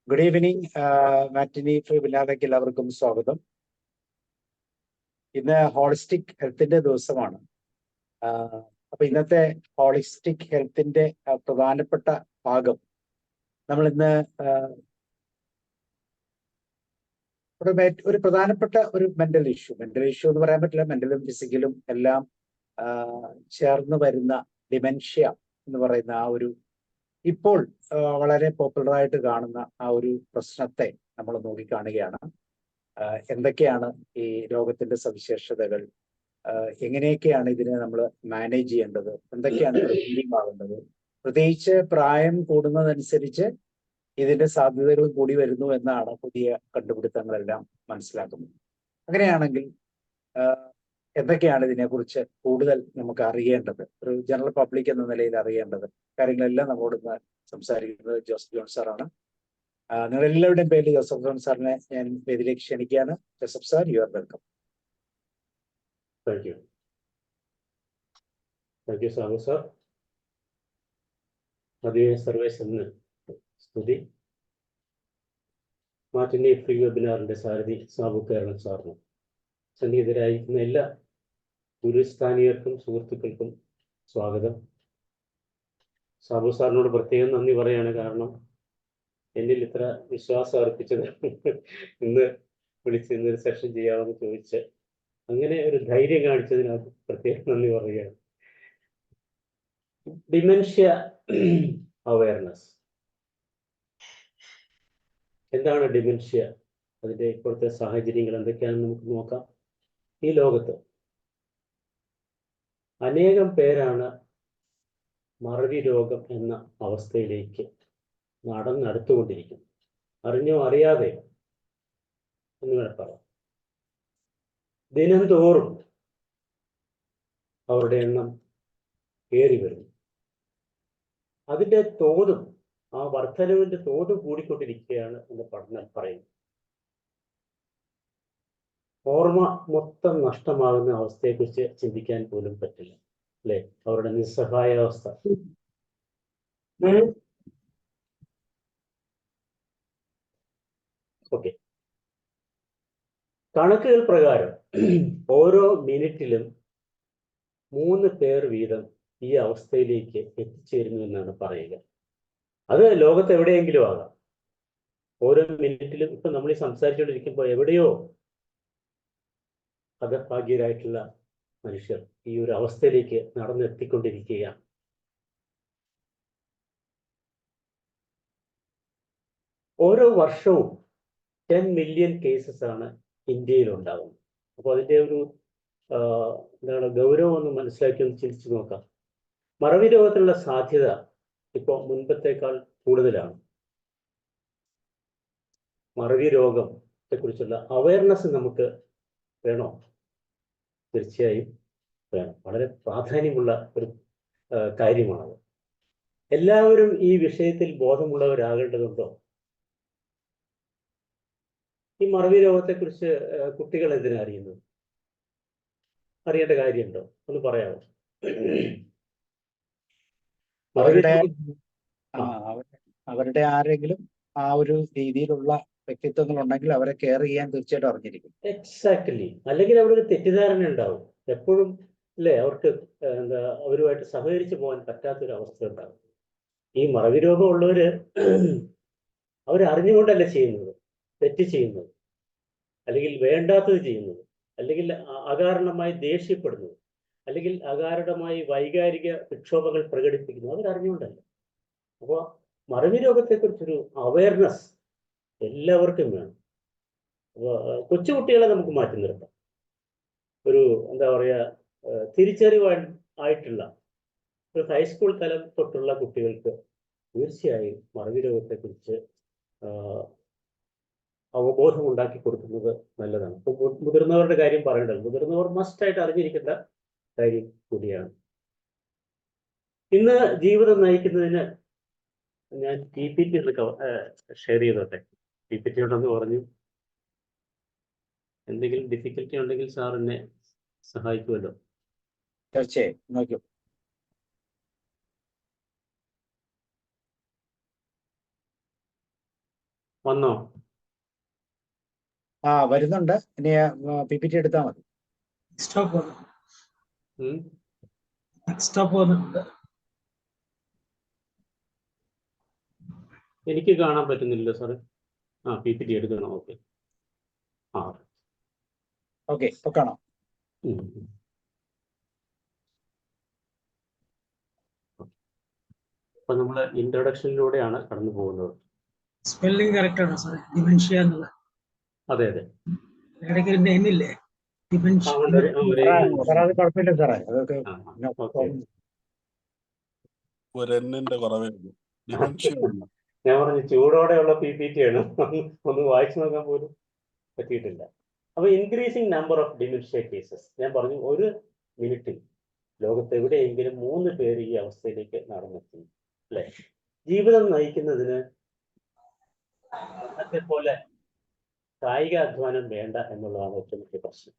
Good evening. മാറ്റിനി വെബിനാറിലേക്ക് എല്ലാവർക്കും സ്വാഗതം. ഇന്ന് ഹോളിസ്റ്റിക് ഹെൽത്തിന്റെ ദിവസമാണ്. അപ്പൊ ഇന്നത്തെ ഹോളിസ്റ്റിക് ഹെൽത്തിന്റെ പ്രധാനപ്പെട്ട ഭാഗം നമ്മൾ ഇന്ന് ഒരു പ്രധാനപ്പെട്ട ഒരു മെന്റൽ ഇഷ്യൂ എന്ന് പറയാൻ പറ്റില്ല, മെന്റലും ഫിസിക്കലും എല്ലാം ചേർന്ന് വരുന്ന ഡിമെൻഷ്യ എന്ന് പറയുന്ന ആ ഒരു ഇപ്പോൾ വളരെ പോപ്പുലറായിട്ട് കാണുന്ന ആ ഒരു പ്രശ്നത്തെ നമ്മൾ നോക്കിക്കാണുകയാണ്. എന്തൊക്കെയാണ് ഈ രോഗത്തിന്റെ സവിശേഷതകൾ, എങ്ങനെയൊക്കെയാണ് ഇതിനെ നമ്മൾ മാനേജ് ചെയ്യേണ്ടത്, എന്തൊക്കെയാണ് പ്രിവെന്റിംഗ് ആവേണ്ടത്, പ്രത്യേകിച്ച് പ്രായം കൂടുന്നതനുസരിച്ച് ഇതിന്റെ സാധ്യതകൾ കൂടി വരുന്നു എന്നാണ് പുതിയ കണ്ടുപിടുത്തങ്ങളെല്ലാം മനസ്സിലാക്കുന്നത്. അങ്ങനെയാണെങ്കിൽ എന്തൊക്കെയാണ് ഇതിനെക്കുറിച്ച് കൂടുതൽ നമുക്ക് അറിയേണ്ടത്, ഒരു ജനറൽ പബ്ലിക് എന്ന നിലയിൽ അറിയേണ്ടത് കാര്യങ്ങളെല്ലാം നമ്മോട് സംസാരിക്കുന്നത് ജോസഫ് ജോൺ സാറാണ്. നിങ്ങളെല്ലാവരുടെയും പേരിൽ ജോസഫ് ജോൺ സാറിനെ ഞാൻ വേദിയിലേക്ക് ക്ഷണിക്കുകയാണ്. Joseph sir, you are welcome. Thank you Sabu sir. മതിയെ സർവേശ്വരന് സ്തുതി. മാറ്റിനി ഫ്രീ വെബിനാറിന്റെ സാരഥി സാബു കേരളം സാറിനും സന്നിഹിതരായിരിക്കുന്ന എല്ലാ ഗുരുസ്ഥാനീയർക്കും സുഹൃത്തുക്കൾക്കും സ്വാഗതം. സാബു സാറിനോട് പ്രത്യേകം നന്ദി പറയാണ്. കാരണം എന്നിൽ ഇത്ര വിശ്വാസം അർപ്പിച്ചത് ഇന്ന് വിളിച്ച് ഇന്നൊരു സെഷൻ ചെയ്യാമെന്ന് ചോദിച്ച് അങ്ങനെ ഒരു ധൈര്യം കാണിച്ചതിനകത്ത് പ്രത്യേകം നന്ദി പറയുകയാണ്. Dementia awareness. എന്താണ് ഡിമെൻഷ്യ? അതിൻ്റെ ഇപ്പോഴത്തെ സാഹചര്യങ്ങൾ എന്തൊക്കെയാണെന്ന് നമുക്ക് നോക്കാം. ഈ ലോകത്ത് അനേകം പേരാണ് മറവി രോഗം എന്ന അവസ്ഥയിലേക്ക് നടന്നുകൊണ്ടിരിക്കുന്നു. അറിഞ്ഞോ അറിയാതെയോ എന്ന് വേണം പറയാം. ദിനം തോറും അവരുടെ എണ്ണം ഏറി വരുന്നു. അതിൻ്റെ തോതും ആ വർധനവിൻ്റെ തോതും കൂടിക്കൊണ്ടിരിക്കുകയാണ് എന്ന് പഠനം പറയുന്നു. ഓർമ്മ മൊത്തം നഷ്ടമാകുന്ന അവസ്ഥയെക്കുറിച്ച് ചിന്തിക്കാൻ പോലും പറ്റില്ല, അല്ലെ? അവരുടെ നിസ്സഹായാവസ്ഥ. ഓക്കെ, കണക്കുകൾ പ്രകാരം ഓരോ മിനിറ്റിലും 3 പേർ വീതം ഈ അവസ്ഥയിലേക്ക് എത്തിച്ചേരുന്നു എന്നാണ് പറയുക. അത് ലോകത്ത് എവിടെയെങ്കിലും ആകാം. ഓരോ മിനിറ്റിലും ഇപ്പൊ നമ്മൾ ഈ സംസാരിച്ചുകൊണ്ടിരിക്കുമ്പോൾ എവിടെയോ ഹതഭാഗ്യരായിട്ടുള്ള മനുഷ്യർ ഈ ഒരു അവസ്ഥയിലേക്ക് നടന്നെത്തിക്കൊണ്ടിരിക്കുകയാണ്. ഓരോ വർഷവും 10 മില്യൺ കേസസ് ആണ് ഇന്ത്യയിൽ ഉണ്ടാകുന്നത്. അപ്പോൾ അതിൻ്റെ ഒരു എന്താണ് ഗൗരവം ഒന്ന് മനസ്സിലാക്കി ഒന്ന് ചിന്തിച്ചു നോക്കാം. മറവി രോഗത്തിനുള്ള സാധ്യത ഇപ്പോൾ മുൻപത്തേക്കാൾ കൂടുതലാണ്. മറവി രോഗത്തെ കുറിച്ചുള്ള അവയർനെസ് നമുക്ക് വേണോ? തീർച്ചയായും വേണം. വളരെ പ്രാധാന്യമുള്ള ഒരു കാര്യമാണത്. എല്ലാവരും ഈ വിഷയത്തിൽ ബോധമുള്ളവരാകേണ്ടതുണ്ടോ? ഈ മറവി രോഗത്തെക്കുറിച്ച് കുട്ടികൾ എന്തിനാ അറിയുന്നത്? അറിയേണ്ട കാര്യമുണ്ടോ? ഒന്ന് പറയാമോ? അവരുടെ ആരെങ്കിലും ആ ഒരു രീതിയിലുള്ള വ്യക്തിത്വങ്ങൾ ഉണ്ടെങ്കിൽ അവരെ കെയർ ചെയ്യാൻ തീർച്ചയായിട്ടും അറിഞ്ഞിരിക്കും. എക്സാക്ട്ലി. അല്ലെങ്കിൽ അവിടെ ഒരു തെറ്റിദ്ധാരണ ഉണ്ടാവും എപ്പോഴും, അല്ലേ? അവർക്ക് എന്താ അവരുമായിട്ട് സഹകരിച്ചു പോകാൻ പറ്റാത്തൊരു അവസ്ഥ ഉണ്ടാകും. ഈ മറവി രോഗമുള്ളവര് അവരറിഞ്ഞുകൊണ്ടല്ല ചെയ്യുന്നത്, തെറ്റ് ചെയ്യുന്നത്, അല്ലെങ്കിൽ വേണ്ടാത്തത് ചെയ്യുന്നത്, അല്ലെങ്കിൽ അകാരണമായി ദേഷ്യപ്പെടുന്നത്, അല്ലെങ്കിൽ അകാരണമായി വൈകാരിക വിക്ഷോഭങ്ങൾ പ്രകടിപ്പിക്കുന്നത് അവരറിഞ്ഞുകൊണ്ടല്ല. അപ്പോൾ മറവി രോഗത്തെക്കുറിച്ചൊരു അവയർനെസ് എല്ലാവർക്കും വേണം. അപ്പോൾ കൊച്ചുകുട്ടികളെ നമുക്ക് മാറ്റി നിർത്താം. ഒരു എന്താ പറയുക, തിരിച്ചറിവായിട്ടുള്ള ഒരു ഹൈസ്കൂൾ തലം തൊട്ടുള്ള കുട്ടികൾക്ക് തീർച്ചയായും മറവി രോഗത്തെക്കുറിച്ച് അവബോധം ഉണ്ടാക്കി കൊടുക്കുന്നത് നല്ലതാണ്. ഇപ്പോൾ മുതിർന്നവരുടെ കാര്യം പറയേണ്ടത്, മുതിർന്നവർ മസ്റ്റായിട്ട് അറിഞ്ഞിരിക്കേണ്ട കാര്യം കൂടിയാണ്. ഇന്ന് ജീവിതം നയിക്കുന്നതിന് ഞാൻ PPT ഷെയർ ചെയ്തോട്ടെ. PPT ഉണ്ടെന്ന് പറഞ്ഞു. എന്തെങ്കിലും ഡിഫിക്കൽറ്റി ഉണ്ടെങ്കിൽ സാർ എന്നെ സഹായിക്കുമല്ലോ? തീർച്ചയായും നോക്കൂ. വന്നോ? വരുന്നുണ്ട്. ഇനി PPT എടുത്താൽ മതി. സ്റ്റോപ്പ് വന്നിട്ടുണ്ട്. എനിക്ക് കാണാൻ പറ്റുന്നില്ല സാറ്. PPT എടുക്കണം. ഓക്കെ. ഓക്കെ, ഇപ്പൊ കാണാം. അപ്പൊ നമ്മള് ഇൻട്രൊഡക്ഷനിലൂടെയാണ് കടന്നു പോകുന്നത്. സ്പെല്ലിംഗ് കറക്റ്റ് ആണ് സാർ, ഡിമെൻഷ്യ എന്നുള്ളത്. അതെ അതെ. ഇടയ്ക്ക് ഒരു നെയിം ഇല്ലേ, ഡിമെൻഷ്യ. സാറേ അത് കുഴപ്പമില്ല സാറേ, അതൊക്കെ ഒരെണ്ണിന്റെ കുറവേ ഉള്ളൂ. ഡിമെൻഷ്യ ഉണ്ട്. ഞാൻ പറഞ്ഞു ചൂടോടെയുള്ള PPT ആണ്. ഒന്ന് വായിച്ചു നോക്കാൻ പോലും പറ്റിയിട്ടില്ല. അപ്പൊ increasing number of dementia cases. ഞാൻ പറഞ്ഞു ഒരു മിനിറ്റിൽ ലോകത്ത് എവിടെയെങ്കിലും 3 പേര് ഈ അവസ്ഥയിലേക്ക് നടന്നെത്തുന്നു അല്ലെ. ജീവിതം നയിക്കുന്നതിന് അന്നത്തെ പോലെ കായിക അധ്വാനം വേണ്ട എന്നുള്ളതാണ് ഏറ്റവും വലിയ പ്രശ്നം.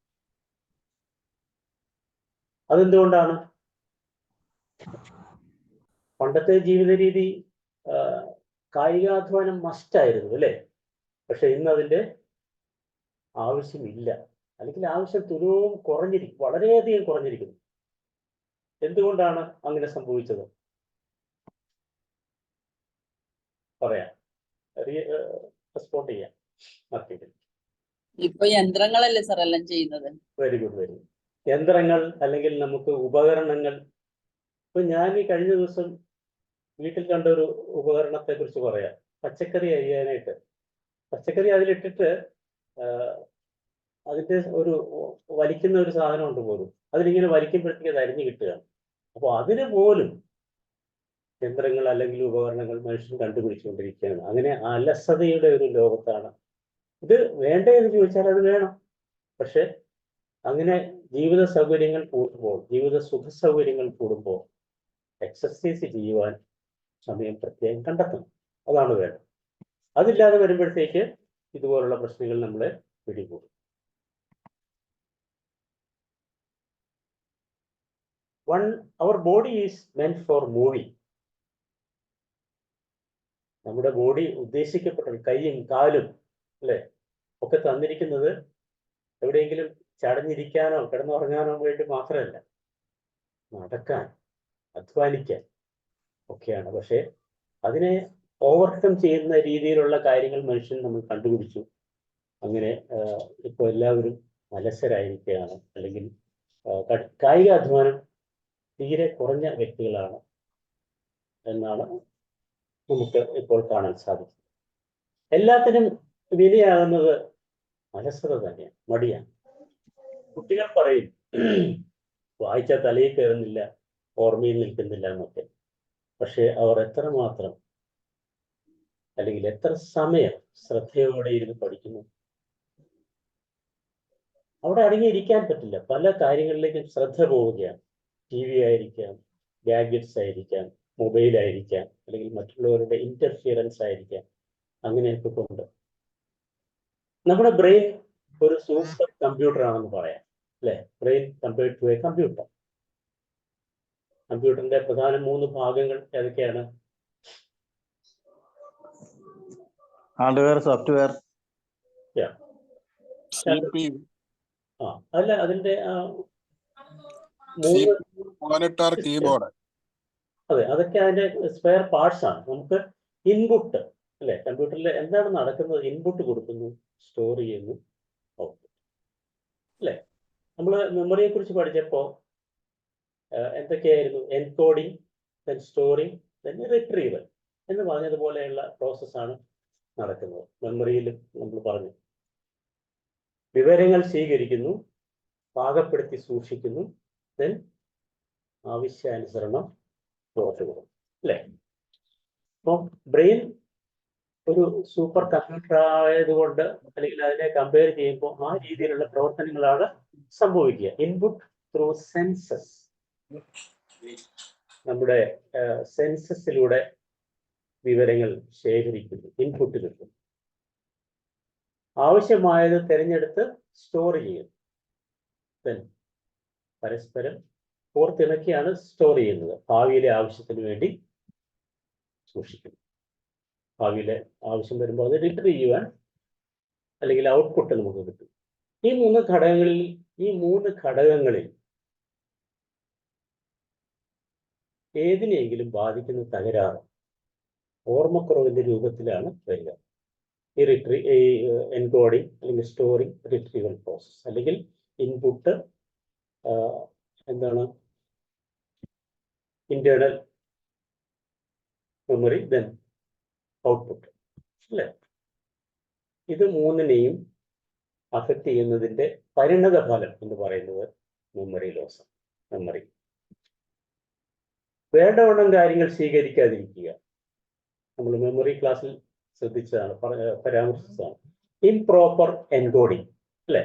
അതെന്തുകൊണ്ടാണ്? പണ്ടത്തെ ജീവിത രീതി കായികാധ്വാനം മസ്റ്റായിരുന്നു അല്ലേ. പക്ഷെ ഇന്ന് അതിന്റെ ആവശ്യമില്ല, അല്ലെങ്കിൽ ആവശ്യം തുലവും കുറഞ്ഞിരിക്കും, വളരെയധികം കുറഞ്ഞിരിക്കുന്നു. എന്തുകൊണ്ടാണ് അങ്ങനെ സംഭവിച്ചത്? പറയാം, റെസ്പോണ്ട് ചെയ്യാം. ഇപ്പൊ യന്ത്രങ്ങളല്ലേ സാർ എല്ലാം ചെയ്യുന്നത്. Very good, very good. യന്ത്രങ്ങൾ അല്ലെങ്കിൽ നമുക്ക് ഉപകരണങ്ങൾ. ഇപ്പൊ ഞാൻ ഈ കഴിഞ്ഞ ദിവസം വീട്ടിൽ കണ്ട ഒരു ഉപകരണത്തെ കുറിച്ച് പറയാം. പച്ചക്കറി അരിയാനായിട്ട് പച്ചക്കറി അതിലിട്ടിട്ട് അതിന്റെ ഒരു വലിക്കുന്ന ഒരു സാധനം ഉണ്ട് പോലും. അതിലിങ്ങനെ വലിക്കുമ്പോഴത്തേക്ക് അത് അരിഞ്ഞു കിട്ടുകയാണ്. അപ്പോൾ അതിന് പോലും യന്ത്രങ്ങൾ അല്ലെങ്കിൽ ഉപകരണങ്ങൾ മനുഷ്യൻ കണ്ടുപിടിച്ചുകൊണ്ടിരിക്കുകയാണ്. അങ്ങനെ അലസതയുടെ ഒരു ലോകത്താണ്. ഇത് വേണ്ടേ എന്ന് ചോദിച്ചാൽ അത് വേണം. പക്ഷെ അങ്ങനെ ജീവിത സൗകര്യങ്ങൾ കൂടുമ്പോൾ, ജീവിത സുഖ സൗകര്യങ്ങൾ കൂടുമ്പോൾ എക്സർസൈസ് ചെയ്യുവാൻ സമയം പ്രത്യേകം കണ്ടെത്തണം. അതാണ് വേണ്ടത്. അതില്ലാതെ വരുമ്പോഴത്തേക്ക് ഇതുപോലുള്ള പ്രശ്നങ്ങൾ നമ്മളെ പിടികൂടും. Our body is meant for moving. നമ്മുടെ ബോഡി ഉദ്ദേശിക്കപ്പെട്ട കൈയും കാലും അല്ലെ ഒക്കെ തന്നിരിക്കുന്നത് എവിടെയെങ്കിലും ചടഞ്ഞിരിക്കാനോ കിടന്നുറങ്ങാനോ വേണ്ടി മാത്രമല്ല, നടക്കാൻ, അധ്വാനിക്കാൻ ഒക്കെയാണ്. പക്ഷെ അതിനെ ഓവർകം ചെയ്യുന്ന രീതിയിലുള്ള കാര്യങ്ങൾ മനുഷ്യൻ നമ്മൾ കണ്ടുപിടിച്ചു. അങ്ങനെ ഇപ്പോൾ എല്ലാവരും അലസരായിരിക്കുകയാണ്, അല്ലെങ്കിൽ കായിക അധ്വാനം തീരെ കുറഞ്ഞ വ്യക്തികളാണ് എന്നാണ് നമുക്ക് ഇപ്പോൾ കാണാൻ സാധിക്കും. എല്ലാത്തിനും വിലയാകുന്നത് അലസത തന്നെയാണ്, മടിയാണ്. കുട്ടികൾ പറയും വായിച്ചാൽ തലയിൽ കയറുന്നില്ല, ഓർമ്മയിൽ നിൽക്കുന്നില്ല എന്നൊക്കെ. പക്ഷെ അവർ എത്രമാത്രം അല്ലെങ്കിൽ എത്ര സമയം ശ്രദ്ധയോടെ ഇരുന്ന് പഠിക്കുന്നു. അവിടെ അടങ്ങിയിരിക്കാൻ പറ്റില്ല. പല കാര്യങ്ങളിലേക്കും ശ്രദ്ധ പോവുകയാണ്. TV ആയിരിക്കാം, ഗാഡ്ജറ്റ്സ് ആയിരിക്കാം, മൊബൈൽ ആയിരിക്കാം, അല്ലെങ്കിൽ മറ്റുള്ളവരുടെ ഇന്റർഫിയറൻസ് ആയിരിക്കാം. അങ്ങനെയൊക്കെ കൊണ്ട് നമ്മുടെ ബ്രെയിൻ ഒരു സൂപ്പർ കമ്പ്യൂട്ടർ ആണെന്ന് പറയാം അല്ലെ. Brain compared to a computer. കമ്പ്യൂട്ടറിന്റെ പ്രധാന 3 ഭാഗങ്ങൾ ഏതൊക്കെയാണ്? Hardware, software. അല്ല, അതിന്റെ മോണിറ്റർ, കീബോർഡ്. അതെ, അതൊക്കെ അതിന്റെ സ്പെയർ പാർട്സ് ആണ്. നമുക്ക് ഇൻപുട്ട് അല്ലെ, കമ്പ്യൂട്ടറിൽ എന്താണ് നടക്കുന്നത്? ഇൻപുട്ട് കൊടുക്കുന്നു, സ്റ്റോർ ചെയ്യുന്നു, ഔട്ട്പുട്ട് അല്ലെ. നമ്മൾ മെമ്മറിയെ കുറിച്ച് പഠിച്ചപ്പോ എന്തൊക്കെയായിരുന്നു? Encoding, then storing, then retrieval എന്ന് പറഞ്ഞതുപോലെയുള്ള പ്രോസസ്സാണ് നടക്കുന്നത്. മെമ്മറിയിൽ നമ്മൾ പറഞ്ഞു, വിവരങ്ങൾ സ്വീകരിക്കുന്നു, പാകപ്പെടുത്തി സൂക്ഷിക്കുന്നു, ദെൻ ആവശ്യാനുസരണം പുറത്തുവിടും അല്ലേ. അപ്പം ബ്രെയിൻ ഒരു സൂപ്പർ കമ്പ്യൂട്ടർ ആയതുകൊണ്ട്, അല്ലെങ്കിൽ അതിനെ കമ്പയർ ചെയ്യുമ്പോൾ ആ രീതിയിലുള്ള പ്രവർത്തനങ്ങളാണ് സംഭവിക്കുക. Input through census. നമ്മുടെ സെൻസസിലൂടെ വിവരങ്ങൾ ശേഖരിക്കുന്നു, ഇൻപുട്ട് കിട്ടും. ആവശ്യമായത് തിരഞ്ഞെടുത്ത് സ്റ്റോർ ചെയ്യും. പരസ്പരം കോർത്തിണക്കിയാണ് സ്റ്റോർ ചെയ്യുന്നത്. ഭാവിയിലെ ആവശ്യത്തിന് വേണ്ടി സൂക്ഷിക്കുന്നു. ഭാവിയിലെ ആവശ്യം വരുമ്പോൾ അത് റിട്രീവ് ചെയ്യുവാൻ അല്ലെങ്കിൽ ഔട്ട്പുട്ട് നമുക്ക് കിട്ടും. ഈ മൂന്ന് ഘടകങ്ങളിൽ ഏതിനെങ്കിലും ബാധിക്കുന്ന തകരാറ് ഓർമ്മക്കുറവിന്റെ രൂപത്തിലാണ് വരിക. ഈ എൻകോഡിങ് അല്ലെങ്കിൽ സ്റ്റോറിങ് റിട്രീവൽ പ്രോസസ്, അല്ലെങ്കിൽ input internal memory then output അല്ലേ? ഇത് മൂന്നിനെയും അഫക്റ്റ് ചെയ്യുന്നതിന്റെ പരിണത ഫലം എന്ന് പറയുന്നത് മെമ്മറി ലോസ്. മെമ്മറി വേണ്ടവണ്ണം കാര്യങ്ങൾ സ്വീകരിക്കാതിരിക്കുക. നമ്മൾ മെമ്മറി ക്ലാസ്സിൽ ശ്രദ്ധിച്ചതാണ്, പരാമർശിച്ചതാണ്. ഇംപ്രോപ്പർ എൻകോഡിങ് അല്ലെ?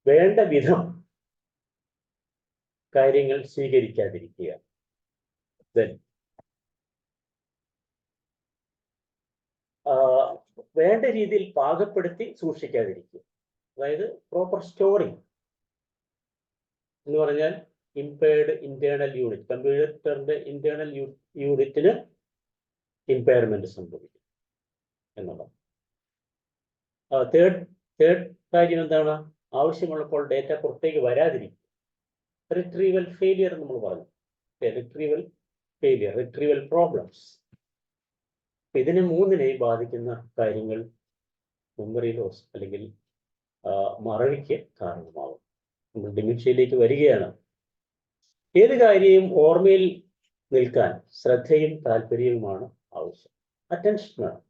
വേണ്ട വിധം കാര്യങ്ങൾ സ്വീകരിക്കാതിരിക്കുക. ദെൻ വേണ്ട രീതിയിൽ പാകപ്പെടുത്തി സൂക്ഷിക്കാതിരിക്കുക. അതായത് പ്രോപ്പർ സ്റ്റോറിങ് എന്ന് പറഞ്ഞാൽ ഇംപയർഡ് ഇന്റേണൽ യൂണിറ്റ്, കമ്പ്യൂട്ടറിന്റെ ഇന്റേണൽ യൂണിറ്റിന് ഇമ്പയർമെന്റ് സംഭവിക്കും എന്നുള്ളത്. തേർഡ് കാര്യം എന്താണ്? ആവശ്യമുള്ളപ്പോൾ ഡേറ്റ പുറത്തേക്ക് വരാതിരിക്കും. റിട്രീവൽ ഫെയിലിയർ നമ്മൾ പറഞ്ഞു. Retrieval failure, retrieval problems. ഇതിനെ മൂന്നിനെയും ബാധിക്കുന്ന കാര്യങ്ങൾ മെമ്മറി ലോസ് അല്ലെങ്കിൽ മറവിക്ക് കാരണമാകും. നമ്മൾ ഡിമെൻഷ്യയിലേക്ക് വരികയാണ്. ഏത് കാര്യവും ഓർമ്മയിൽ നിൽക്കാൻ ശ്രദ്ധയും താല്പര്യവുമാണ് ആവശ്യം. അറ്റൻഷൻ വേണം,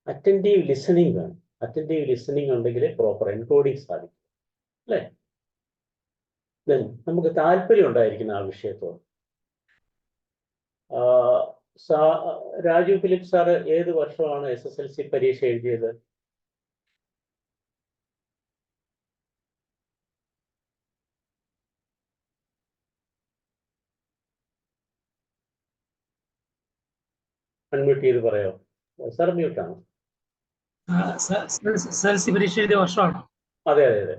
അറ്റൻറ്റീവ് ലിസണിങ് വേണം. അറ്റൻറ്റീവ് ലിസണിങ് ഉണ്ടെങ്കിൽ പ്രോപ്പർ എൻകോഡിങ് സാധിക്കും അല്ലേ? ദെൻ നമുക്ക് താല്പര്യം ഉണ്ടായിരിക്കുന്ന ആ വിഷയത്തോട്. രാജീവ് ഫിലിപ്പ് സാറ് ഏത് വർഷമാണ് SSLC പരീക്ഷ എഴുതിയത്? അൺമ്യൂട്ട് ചെയ്ത് പറയാമോ? സാർ മ്യൂട്ടാണ്. SSLC പരീക്ഷ എഴുതിയ വർഷമാണോ? അതെ അതെ അതെ,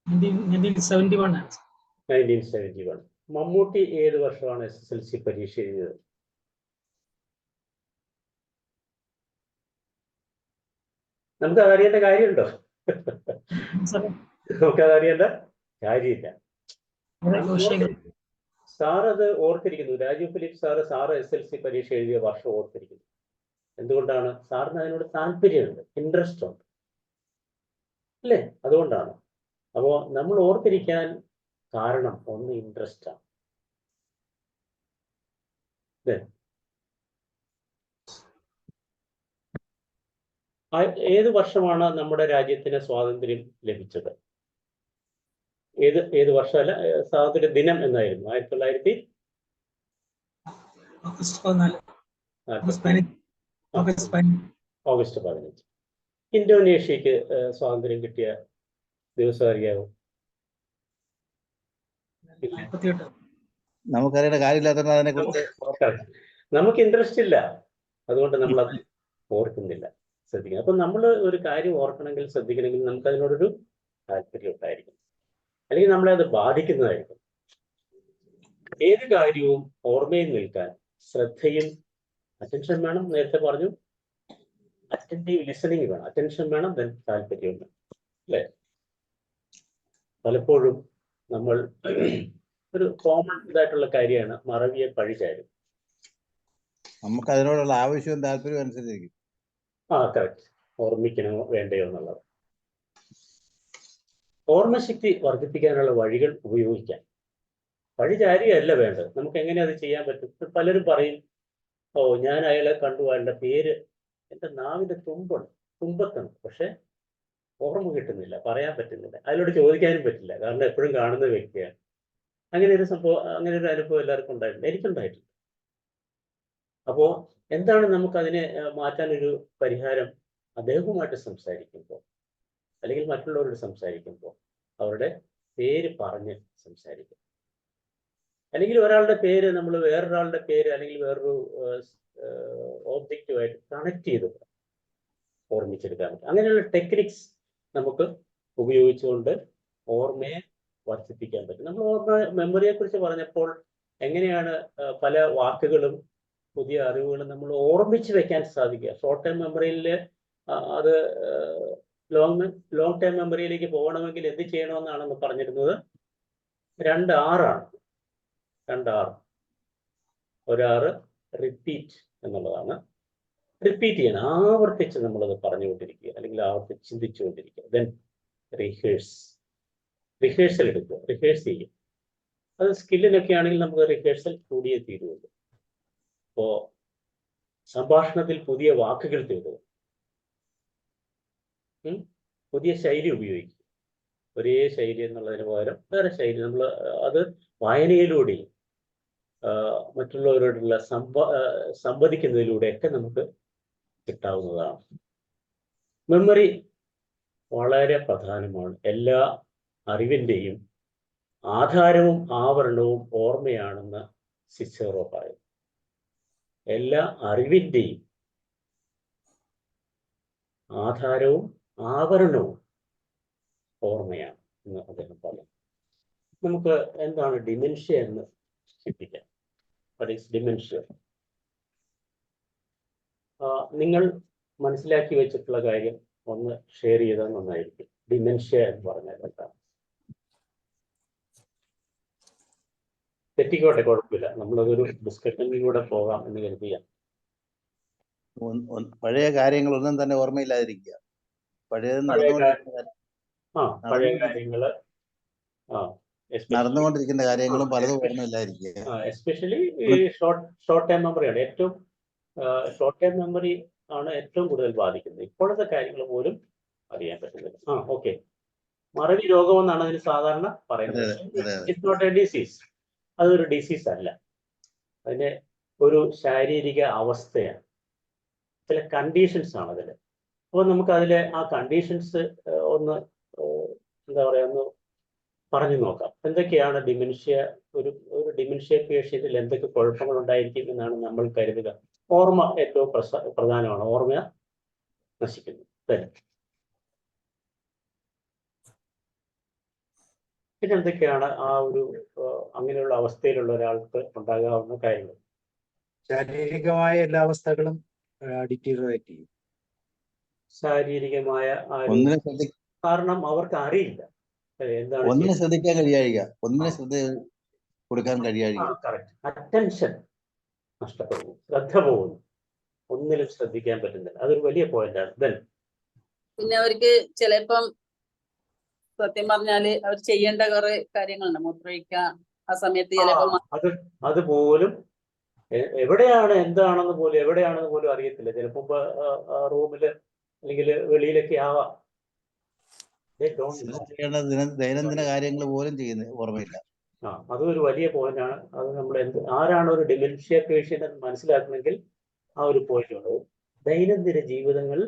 1971. 1971. മമ്മൂട്ടി ഏത് വർഷമാണ് SSLC പരീക്ഷ എഴുതിയത്? നമുക്കത് അറിയേണ്ട കാര്യമുണ്ടോ? നമുക്കത് അറിയേണ്ട കാര്യമില്ല. സാർ അത് ഓർത്തിരിക്കുന്നു. രാജീവ് ഫിലിപ്പ് സാറ് SSLC പരീക്ഷ എഴുതിയ വർഷം ഓർത്തിരിക്കുന്നു. എന്തുകൊണ്ടാണ്? സാറിന് അതിനോട് താല്പര്യമുണ്ട്, ഇൻട്രസ്റ്റ് ഉണ്ട് അല്ലേ? അതുകൊണ്ടാണ്. അപ്പോൾ നമ്മൾ ഓർത്തിരിക്കാൻ കാരണം ഒന്ന് ഇൻട്രസ്റ്റാണ്. ഏത് വർഷമാണ് നമ്മുടെ രാജ്യത്തിന് സ്വാതന്ത്ര്യം ലഭിച്ചത്? ഏത് വർഷമല്ല, സ്വാതന്ത്ര്യ ദിനം എന്നായിരുന്നു. 1914 ഓഗസ്റ്റ് 15. ഇന്തോനേഷ്യക്ക് സ്വാതന്ത്ര്യം കിട്ടിയ ദിവസം അറിയാമോ? നമുക്കറിയേണ്ട കാര്യമില്ലാത്ത അതിനെ കുറിച്ച് നമുക്ക് ഇൻട്രസ്റ്റ് ഇല്ല, അതുകൊണ്ട് നമ്മൾ അത് ഓർക്കുന്നില്ല, ശ്രദ്ധിക്കണം. അപ്പൊ നമ്മൾ ഒരു കാര്യം ഓർക്കണമെങ്കിൽ, ശ്രദ്ധിക്കണമെങ്കിൽ നമുക്ക് അതിനോടൊരു താല്പര്യം ഉണ്ടായിരിക്കും, അല്ലെങ്കിൽ നമ്മളെ അത് ബാധിക്കുന്നതായിരിക്കും. ഏത് കാര്യവും ഓർമ്മയിൽ നിൽക്കാൻ ശ്രദ്ധയും അറ്റൻഷൻ വേണം. നേരത്തെ പറഞ്ഞു, അറ്റൻറ്റീവ് ലിസണിങ് വേണം, അറ്റൻഷൻ വേണം, ദെൻ താല്പര്യവും വേണം അല്ലേ? പലപ്പോഴും നമ്മൾ ഒരു കോമൺ ഇതായിട്ടുള്ള കാര്യമാണ് മറവിയെ പഴിചാരും. നമുക്ക് അതിനോടുള്ള ആവശ്യവും താല്പര്യവും അനുസരിച്ചിരിക്കും. കറക്റ്റ്. ഓർമ്മിക്കണമോ വേണ്ടയോ എന്നുള്ളത്. ഓർമ്മശക്തി വർദ്ധിപ്പിക്കാനുള്ള വഴികൾ ഉപയോഗിക്കാം. പഴിചാരിയല്ല വേണ്ടത്. നമുക്ക് എങ്ങനെ അത് ചെയ്യാൻ പറ്റും? പലരും പറയും, ഞാൻ അയാളെ കണ്ടു, അയാളുടെ പേര് എൻ്റെ നാവിൻ്റെ തുമ്പത്തുണ്ട്, പക്ഷെ ഓർമ്മ കിട്ടുന്നില്ല, പറയാൻ പറ്റുന്നില്ല, അതിലോട് ചോദിക്കാനും പറ്റില്ല, കാരണം എപ്പോഴും കാണുന്ന വ്യക്തിയാണ്. അങ്ങനെ ഒരു അനുഭവം എല്ലാവർക്കും ഉണ്ടായിട്ടുണ്ട്, എനിക്കുണ്ടായിട്ടുണ്ട്. അപ്പോൾ എന്താണ് നമുക്കതിനെ മാറ്റാനൊരു പരിഹാരം? അദ്ദേഹവുമായിട്ട് സംസാരിക്കുമ്പോൾ അല്ലെങ്കിൽ മറ്റുള്ളവരോട് സംസാരിക്കുമ്പോൾ അവരുടെ പേര് പറഞ്ഞ് സംസാരിക്കും. അല്ലെങ്കിൽ ഒരാളുടെ പേര് നമ്മൾ വേറൊരാളുടെ പേര് അല്ലെങ്കിൽ വേറൊരു ഓബ്ജക്റ്റുമായിട്ട് കണക്ട് ചെയ്ത് ഓർമ്മിച്ചെടുക്കാൻ പറ്റും. അങ്ങനെയുള്ള ടെക്നിക്സ് നമുക്ക് ഉപയോഗിച്ചുകൊണ്ട് ഓർമ്മയെ വർദ്ധിപ്പിക്കാൻ പറ്റും. നമ്മൾ മെമ്മറിയെ കുറിച്ച് പറഞ്ഞപ്പോൾ എങ്ങനെയാണ് പല വാക്കുകളും പുതിയ അറിവുകൾ നമ്മൾ ഓർമ്മിച്ച് വെക്കാൻ സാധിക്കുക. ഷോർട്ട് ടൈം മെമ്മറിയിൽ അത് ലോങ് ടൈം മെമ്മറിയിലേക്ക് പോകണമെങ്കിൽ എന്ത് ചെയ്യണമെന്നാണെന്ന് പറഞ്ഞിരുന്നത് 2 R ആണ്. 2 R. ഒരാറ് റിപ്പീറ്റ് എന്നുള്ളതാണ്. റിപ്പീറ്റ് ചെയ്യണം, ആവർത്തിച്ച് നമ്മളത് പറഞ്ഞുകൊണ്ടിരിക്കുക, അല്ലെങ്കിൽ ആവർത്തിച്ച് ചിന്തിച്ചുകൊണ്ടിരിക്കുക. ദെൻ റിഹേഴ്സൽ എടുക്കുക, റിഹേഴ്സ് ചെയ്യുക. അത് സ്കില്ലിനൊക്കെ ആണെങ്കിൽ നമുക്ക് റിഹേഴ്സൽ കൂടിയേ തീരുള്ളൂ. ഇപ്പോ സംഭാഷണത്തിൽ പുതിയ വാക്കുകൾ തേടുക, പുതിയ ശൈലി ഉപയോഗിക്കുക. ഒരേ ശൈലി എന്നുള്ളതിന് പകരം വേറെ ശൈലി നമ്മൾ അത് വായനയിലൂടെയും മറ്റുള്ളവരോടുള്ള സംവദിക്കുന്നതിലൂടെയൊക്കെ നമുക്ക് കിട്ടാവുന്നതാണ്. മെമ്മറി വളരെ പ്രധാനമാണ്. എല്ലാ അറിവിൻ്റെയും ആധാരവും ആവരണവും ഓർമ്മയാണെന്ന് സിസേറോ പറയും. എല്ലാ അറിവിൻ്റെയും ആധാരവും ആവരണവും ഓർമ്മയാണ് എന്ന് അദ്ദേഹം പറയും. നമുക്ക് എന്താണ് ഡിമെൻഷ്യ എന്ന് ചിന്തിക്കാം. What is dementia? നിങ്ങൾ മനസ്സിലാക്കി വെച്ചിട്ടുള്ള കാര്യം ഒന്ന് ഷെയർ ചെയ്താൽ നന്നായിരിക്കും. ഡിമെൻഷ്യ എന്ന് പറഞ്ഞാൽ എന്താണ്? തെറ്റിക്കോട്ടെ, കുഴപ്പമില്ല, നമ്മളതൊരു ഡിസ്കഷനിലൂടെ പോകാം എന്ന് കരുതിയാണ്. പഴയ കാര്യങ്ങളൊന്നും തന്നെ ഓർമ്മയില്ലാതിരിക്കുക. പഴയ നടന്നുകൊണ്ടിരിക്കുന്ന കാര്യങ്ങളും പലതും ഓർമ്മയില്ലാതിരിക്കുക. എസ്പെഷ്യലി ഈ ഷോർട്ട് ടൈം മെമ്മറിയാണ് ഏറ്റവും ഷോർട്ട് ടൈം മെമ്മറി ആണ് ഏറ്റവും കൂടുതൽ ബാധിക്കുന്നത്. ഇപ്പോഴത്തെ കാര്യങ്ങൾ പോലും അറിയാൻ പറ്റുന്നില്ല. ഓക്കെ, മറവി രോഗമെന്നാണ് അതിന് സാധാരണ പറയുന്നത്. It's not a disease. അതൊരു ഡിസീസ് അല്ല, അതിന്റെ ഒരു ശാരീരിക അവസ്ഥയാണ്. ചില കണ്ടീഷൻസ് ആണ് അതിൽ. അപ്പോൾ നമുക്ക് അതിലെ ആ കണ്ടീഷൻസ് ഒന്ന് എന്താ പറയുക, ഒന്ന് പറഞ്ഞു നോക്കാം. എന്തൊക്കെയാണ് ഡിമെൻഷ്യ? ഒരു ഡിമെൻഷ്യ പേഷ്യന്റിൽ എന്തൊക്കെ കുഴപ്പങ്ങൾ ഉണ്ടായിരിക്കും എന്നാണ് നമ്മൾ കരുതുക. ഓർമ്മ ഏറ്റവും പ്രധാനമാണ്. ഓർമ്മ നശിക്കുന്നു. പിന്നെ എന്തൊക്കെയാണ് ആ ഒരു അങ്ങനെയുള്ള അവസ്ഥയിലുള്ള ഒരാൾക്ക് ഉണ്ടാകാവുന്ന കാര്യങ്ങൾ? ശാരീരികമായ എല്ലാ അവസ്ഥകളും ഡിറ്റീറിയേറ്റ് ചെയ്യും. ശാരീരികമായ കാരണം അവർക്ക് അറിയില്ല എന്താണ് ഒന്നിനെ ശ്രദ്ധിക്കാൻ കഴിയാഴിക, ഒന്നിനെ ശ്രദ്ധ കൊടുക്കാൻ കഴിയാഴിക. അറ്റൻഷൻ നഷ്ടപ്പെടുന്നു, ശ്രദ്ധ പോകുന്നു, ഒന്നിലും ശ്രദ്ധിക്കാൻ പറ്റുന്നില്ല. അതൊരു വലിയ പോയിന്റാണ്. പിന്നെ അവർക്ക് ചിലപ്പം സത്യം പറഞ്ഞാല് അവർ ചെയ്യേണ്ട കുറെ കാര്യങ്ങളുണ്ട്. മൂത്രമൊഴിക്കാൻ ആ സമയത്ത് ചിലപ്പോ അതുപോലും എവിടെയാണ് എന്താണെന്ന് പോലും അറിയത്തില്ല. ചിലപ്പോ റൂമില് അല്ലെങ്കിൽ വെളിയിലൊക്കെ ആവാം. ദൈനംദിന കാര്യങ്ങൾ പോലും ചെയ്യുന്ന ഓർമ്മയില്ല. അതൊരു വലിയ പോയിന്റാണ്. അത് നമ്മൾ ആരാണ് ഒരു ഡിമെൻഷ്യ പേഷ്യന്റ് എന്ന് മനസ്സിലാക്കണമെങ്കിൽ ആ ഒരു പോയിന്റ് ഉണ്ട്. ദൈനംദിന ജീവിതങ്ങൾ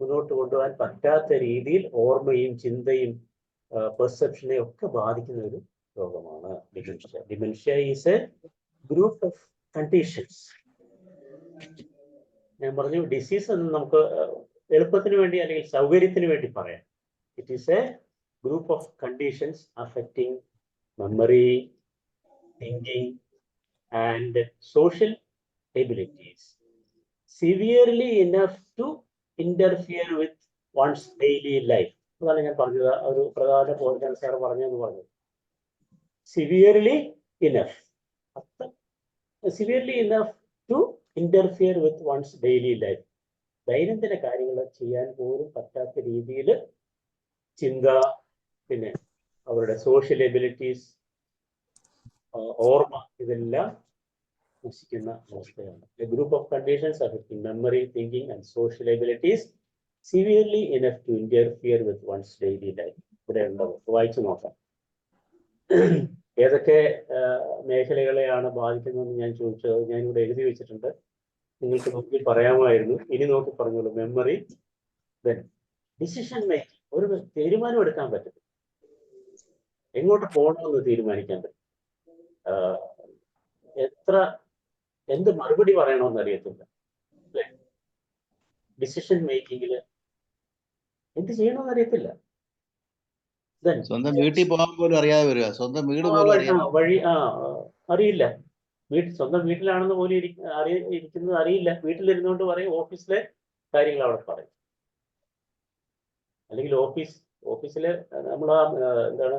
മുന്നോട്ട് കൊണ്ടുപോകാൻ പറ്റാത്ത രീതിയിൽ ഓർമ്മയും ചിന്തയും പെർസെപ്ഷനെ ഒക്കെ ബാധിക്കുന്ന ഒരു രോഗമാണ് dementia. Dementia is A group of conditions. ഞാൻ പറഞ്ഞു ഡിസീസ് എന്ന് നമുക്ക് എളുപ്പത്തിന് വേണ്ടി അല്ലെങ്കിൽ സൗകര്യത്തിന് വേണ്ടി പറയാം. It is A group of conditions affecting memory, thinking, and social abilities severely enough to interfere with one's daily life. അതാണ് ഞാൻ പറഞ്ഞത്. ഒരു പ്രധാന പോയിന്റ് സാർ പറഞ്ഞെന്ന് പറഞ്ഞു. Severely enough to interfere with one's daily life. ദൈനംദിന കാര്യങ്ങൾ ചെയ്യാൻ പോലും പറ്റാത്ത രീതിയിൽ ചിന്ത, പിന്നെ അവരുടെ സോഷ്യൽ എബിലിറ്റീസ്, ഓർമ്മ, ഇതെല്ലാം നശിക്കുന്ന അവസ്ഥയാണ്. A group of conditions affecting memory, thinking and social abilities severely enough to interfere with one's daily life. ഇവിടെ ഉണ്ടോ? വായിച്ചു നോക്കാം. ഏതൊക്കെ മേഖലകളെയാണ് ബാധിക്കുന്നതെന്ന് ഞാൻ ചോദിച്ചത്. ഞാനിവിടെ എഴുതി വെച്ചിട്ടുണ്ട്, നിങ്ങൾക്ക് നോക്കി പറയാമായിരുന്നു. ഇനി നോക്കി പറഞ്ഞോളൂ. Memory, then decision making. ഒരു തീരുമാനം എടുക്കാൻ പറ്റും, എങ്ങോട്ട് പോകണമെന്ന് തീരുമാനിക്കാൻ പറ്റും. എന്ത് മറുപടി പറയണമെന്ന് അറിയത്തില്ല. ഡിസിഷൻ മേക്കിങ്ങില് എന്ത് ചെയ്യണമെന്ന് അറിയത്തില്ല. സ്വന്തം വീട്ടിൽ പോകാൻ പോലും അറിയാതെ വരിക, സ്വന്തം വീട് പോലും വഴി അറിയില്ല. സ്വന്തം വീട്ടിലാണെന്ന് പോലും ഇരിക്കുന്നത് അറിയില്ല. വീട്ടിലിരുന്നുകൊണ്ട് പറയും, ഓഫീസിലെ കാര്യങ്ങൾ അവിടെ പറയും. അല്ലെങ്കിൽ ഓഫീസില് നമ്മൾ എന്താണ്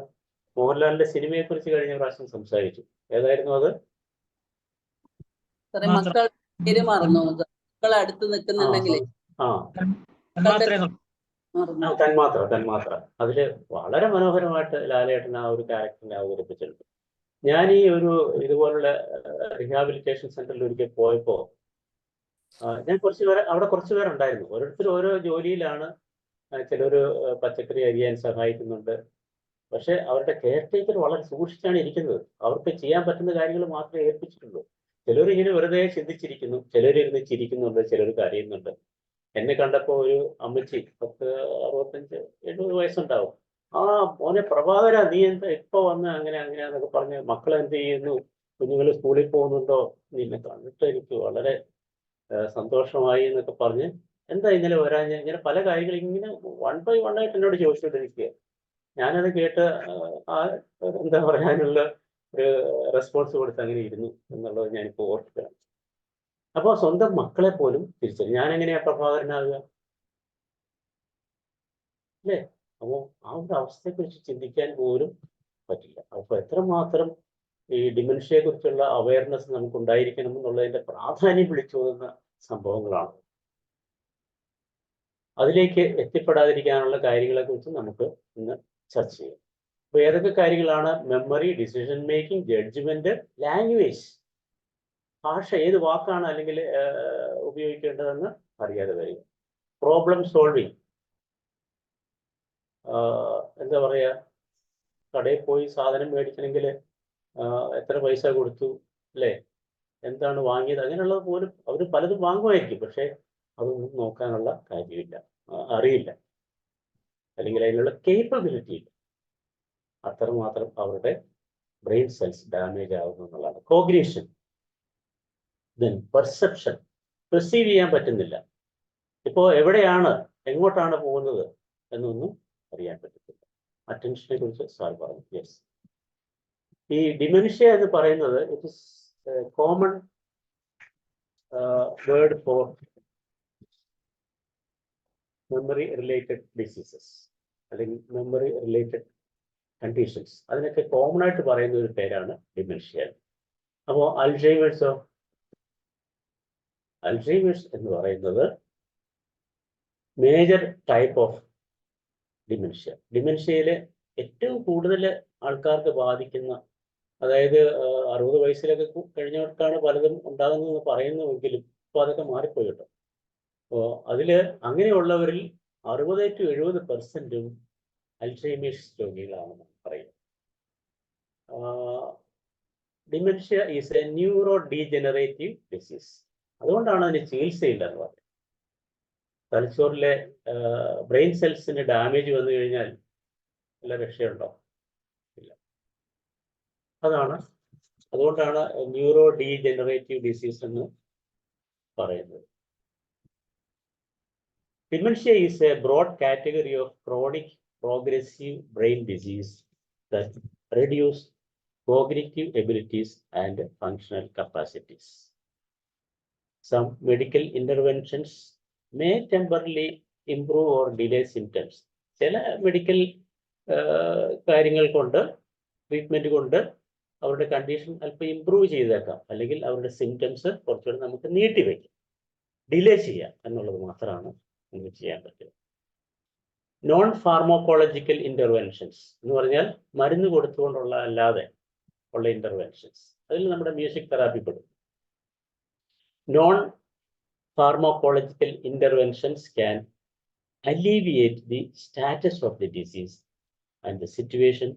മോഹൻലാലിന്റെ സിനിമയെ കുറിച്ച് കഴിഞ്ഞ പ്രാവശ്യം സംസാരിച്ചു. ഏതായിരുന്നു അത്? സാറേ മക്കൾ പേര് മറന്നു. മക്കൾ അടുത്ത് നിൽക്കുന്നുണ്ടെങ്കിൽ തന്മാത്ര. അതില് വളരെ മനോഹരമായിട്ട് ലാലേട്ടൻ ആ ഒരു ക്യാരക്ടറിനെ അവതരിപ്പിച്ചിട്ടുണ്ട്. ഞാൻ ഈ ഒരു ഇതുപോലുള്ള റീഹാബിലിറ്റേഷൻ സെന്ററിൽ ഒരിക്കൽ പോയപ്പോ ഞാൻ അവിടെ കുറച്ച് പേരുണ്ടായിരുന്നു. ഓരോരുത്തരും ഓരോ ജോലിയിലാണ്. ചിലര് പച്ചക്കറി അരിയാൻ സഹായിക്കുന്നുണ്ട്. പക്ഷെ അവരുടെ കെയർ ടേക്കർ വളരെ സൂക്ഷിച്ചാണ് ഇരിക്കുന്നത്. അവർക്ക് ചെയ്യാൻ പറ്റുന്ന കാര്യങ്ങൾ മാത്രമേ ഏൽപ്പിച്ചിട്ടുള്ളൂ. ചിലർ ഇങ്ങനെ വെറുതെ ചിന്തിച്ചിരിക്കുന്നു, ചിലരിരുന്ന് ചിരിക്കുന്നുണ്ട്, ചിലർ കരയുന്നുണ്ട്. എന്നെ കണ്ടപ്പോ ഒരു അമ്മച്ചി 65-70 വയസ്സുണ്ടാവും. ആ മോനെ പ്രഭാകര, നീ എന്താ ഇപ്പൊ വന്ന് അങ്ങനെയാന്നൊക്കെ പറഞ്ഞ് മക്കൾ എന്ത് ചെയ്യുന്നു, കുഞ്ഞുങ്ങൾ സ്കൂളിൽ പോകുന്നുണ്ടോ, നിന്നെ കണ്ടിട്ട് എനിക്ക് വളരെ സന്തോഷമായി എന്നൊക്കെ പറഞ്ഞ് എന്താ ഇന്നലെ വരാൻ. ഇങ്ങനെ പല കാര്യങ്ങൾ ഇങ്ങനെ 1 by 1 ആയിട്ട് എന്നോട് ചോദിച്ചുകൊണ്ടിരിക്കുക. ഞാനത് കേട്ട് എന്താ പറയാനുള്ള ഒരു റെസ്പോൺസ് കൊടുത്ത് അങ്ങനെ ഇരുന്നു എന്നുള്ളത് ഞാനിപ്പോൾ ഓർക്കുകയാണ്. അപ്പോൾ സ്വന്തം മക്കളെ പോലും തിരിച്ചറിയും. ഞാൻ എങ്ങനെയാ പ്രഭാകരനാകുക അല്ലേ? അപ്പോൾ ആ ഒരു അവസ്ഥയെക്കുറിച്ച് ചിന്തിക്കാൻ പോലും പറ്റില്ല. അപ്പോൾ എത്രമാത്രം ഈ ഡിമെൻഷ്യയെ കുറിച്ചുള്ള അവയർനെസ് നമുക്ക് ഉണ്ടായിരിക്കണം എന്നുള്ളതിന്റെ പ്രാധാന്യം വിളിച്ചോതുന്ന സംഭവങ്ങളാണ്. അതിലേക്ക് എത്തിപ്പെടാതിരിക്കാനുള്ള കാര്യങ്ങളെ കുറിച്ച് നമുക്ക് ഇന്ന് ചർച്ച ചെയ്യാം. അപ്പോൾ ഏതൊക്കെ കാര്യങ്ങളാണ്? Memory, decision making, judgement, language. ഭാഷ, ഏത് വാക്കാണ് അല്ലെങ്കിൽ ഉപയോഗിക്കേണ്ടതെന്ന് അറിയാതെ വരിക. പ്രോബ്ലം സോൾവിങ്, എന്താ പറയുക, കടയിൽ പോയി സാധനം മേടിക്കണമെങ്കിൽ എത്ര പൈസ കൊടുത്തു അല്ലേ, എന്താണ് വാങ്ങിയത്, അങ്ങനെയുള്ളത് പോലും അവർ പലതും വാങ്ങുമായിരിക്കും. പക്ഷേ അതൊന്നും നോക്കാനുള്ള കാര്യമില്ല, അറിയില്ല, അല്ലെങ്കിൽ അതിനുള്ള കേപ്പബിലിറ്റി ഇല്ല. അത്രമാത്രം അവരുടെ ബ്രെയിൻ സെൽസ് ഡാമേജ് ആകുന്നു എന്നുള്ളതാണ്. കോഗ്നിഷൻ, ദെൻ പെർസെപ്ഷൻ, പെർസീവ് ചെയ്യാൻ പറ്റുന്നില്ല. ഇപ്പോൾ എവിടെയാണ്, എങ്ങോട്ടാണ് പോകുന്നത് എന്നൊന്നും അറിയാൻ പറ്റത്തില്ല. അറ്റൻഷനെ കുറിച്ച് സാർ പറഞ്ഞു. യെസ്, ഈ ഡിമെൻഷ്യ എന്ന് പറയുന്നത് it is common word for memory related diseases അല്ലെങ്കിൽ മെമ്മറി റിലേറ്റഡ് കണ്ടീഷൻസ്. അതിനൊക്കെ കോമൺ ആയിട്ട് പറയുന്ന ഒരു പേരാണ് ഡിമെൻഷ്യ. അപ്പോൾ അൽസൈമേഴ്സോ? അൽസൈമേഴ്സ് എന്ന് പറയുന്നത് മേജർ ടൈപ്പ് ഓഫ് ഡിമെൻഷ്യ. ഡിമെൻഷ്യയിലെ ഏറ്റവും കൂടുതൽ ആൾക്കാർക്ക് ബാധിക്കുന്ന, അതായത് 60 വയസ്സിലൊക്കെ കഴിഞ്ഞവർക്കാണ് പലതും ഉണ്ടാകുന്നതെന്ന് പറയുന്നുവെങ്കിലും ഇപ്പോൾ അതൊക്കെ മാറിപ്പോയി കേട്ടോ. അപ്പോൾ അതിൽ അങ്ങനെയുള്ളവരിൽ 60-70% അൽസൈമേഴ്സ് രോഗികളാണെന്ന് പറയും. Dementia is A neuro degenerative disease. അതുകൊണ്ടാണ് അതിന് ചികിത്സയില്ല എന്ന് പറയുന്നത്. തലച്ചോറിലെ ബ്രെയിൻ സെൽസിന് ഡാമേജ് വന്നു കഴിഞ്ഞാൽ വല്ല രക്ഷയുണ്ടോ? ഇല്ല. അതുകൊണ്ടാണ് ന്യൂറോ ഡീജനറേറ്റീവ് ഡിസീസ് എന്ന് പറയുന്നത്. Dementia is a broad category of chronic progressive brain disease that reduce cognitive abilities and functional capacities. Some medical interventions may temporarily improve or delay symptoms. ചില medical കാര്യങ്ങൾ കൊണ്ട്, ട്രീറ്റ്മെന്റ് കൊണ്ട് അവരുടെ condition അല്പം improve ചെയ്തേക്കാം, അല്ലെങ്കിൽ അവരുടെ സിംറ്റംസ് കുറച്ചുകൂടെ നമുക്ക് നീട്ടിവെക്കാം, ഡിലേ ചെയ്യാം എന്നുള്ളത് മാത്രമാണ് നമുക്ക് ചെയ്യാൻ പറ്റും. നോൺ ഫാർമോക്കോളജിക്കൽ ഇന്റർവെൻഷൻസ് എന്ന് പറഞ്ഞാൽ മരുന്ന് കൊടുത്തുകൊണ്ടുള്ള അല്ലാതെ ഉള്ള ഇന്റർവെൻഷൻസ്. അതിൽ നമ്മുടെ മ്യൂസിക് തെറാപ്പി പെടും. Non pharmacological interventions can alleviate the status of the disease and the situation,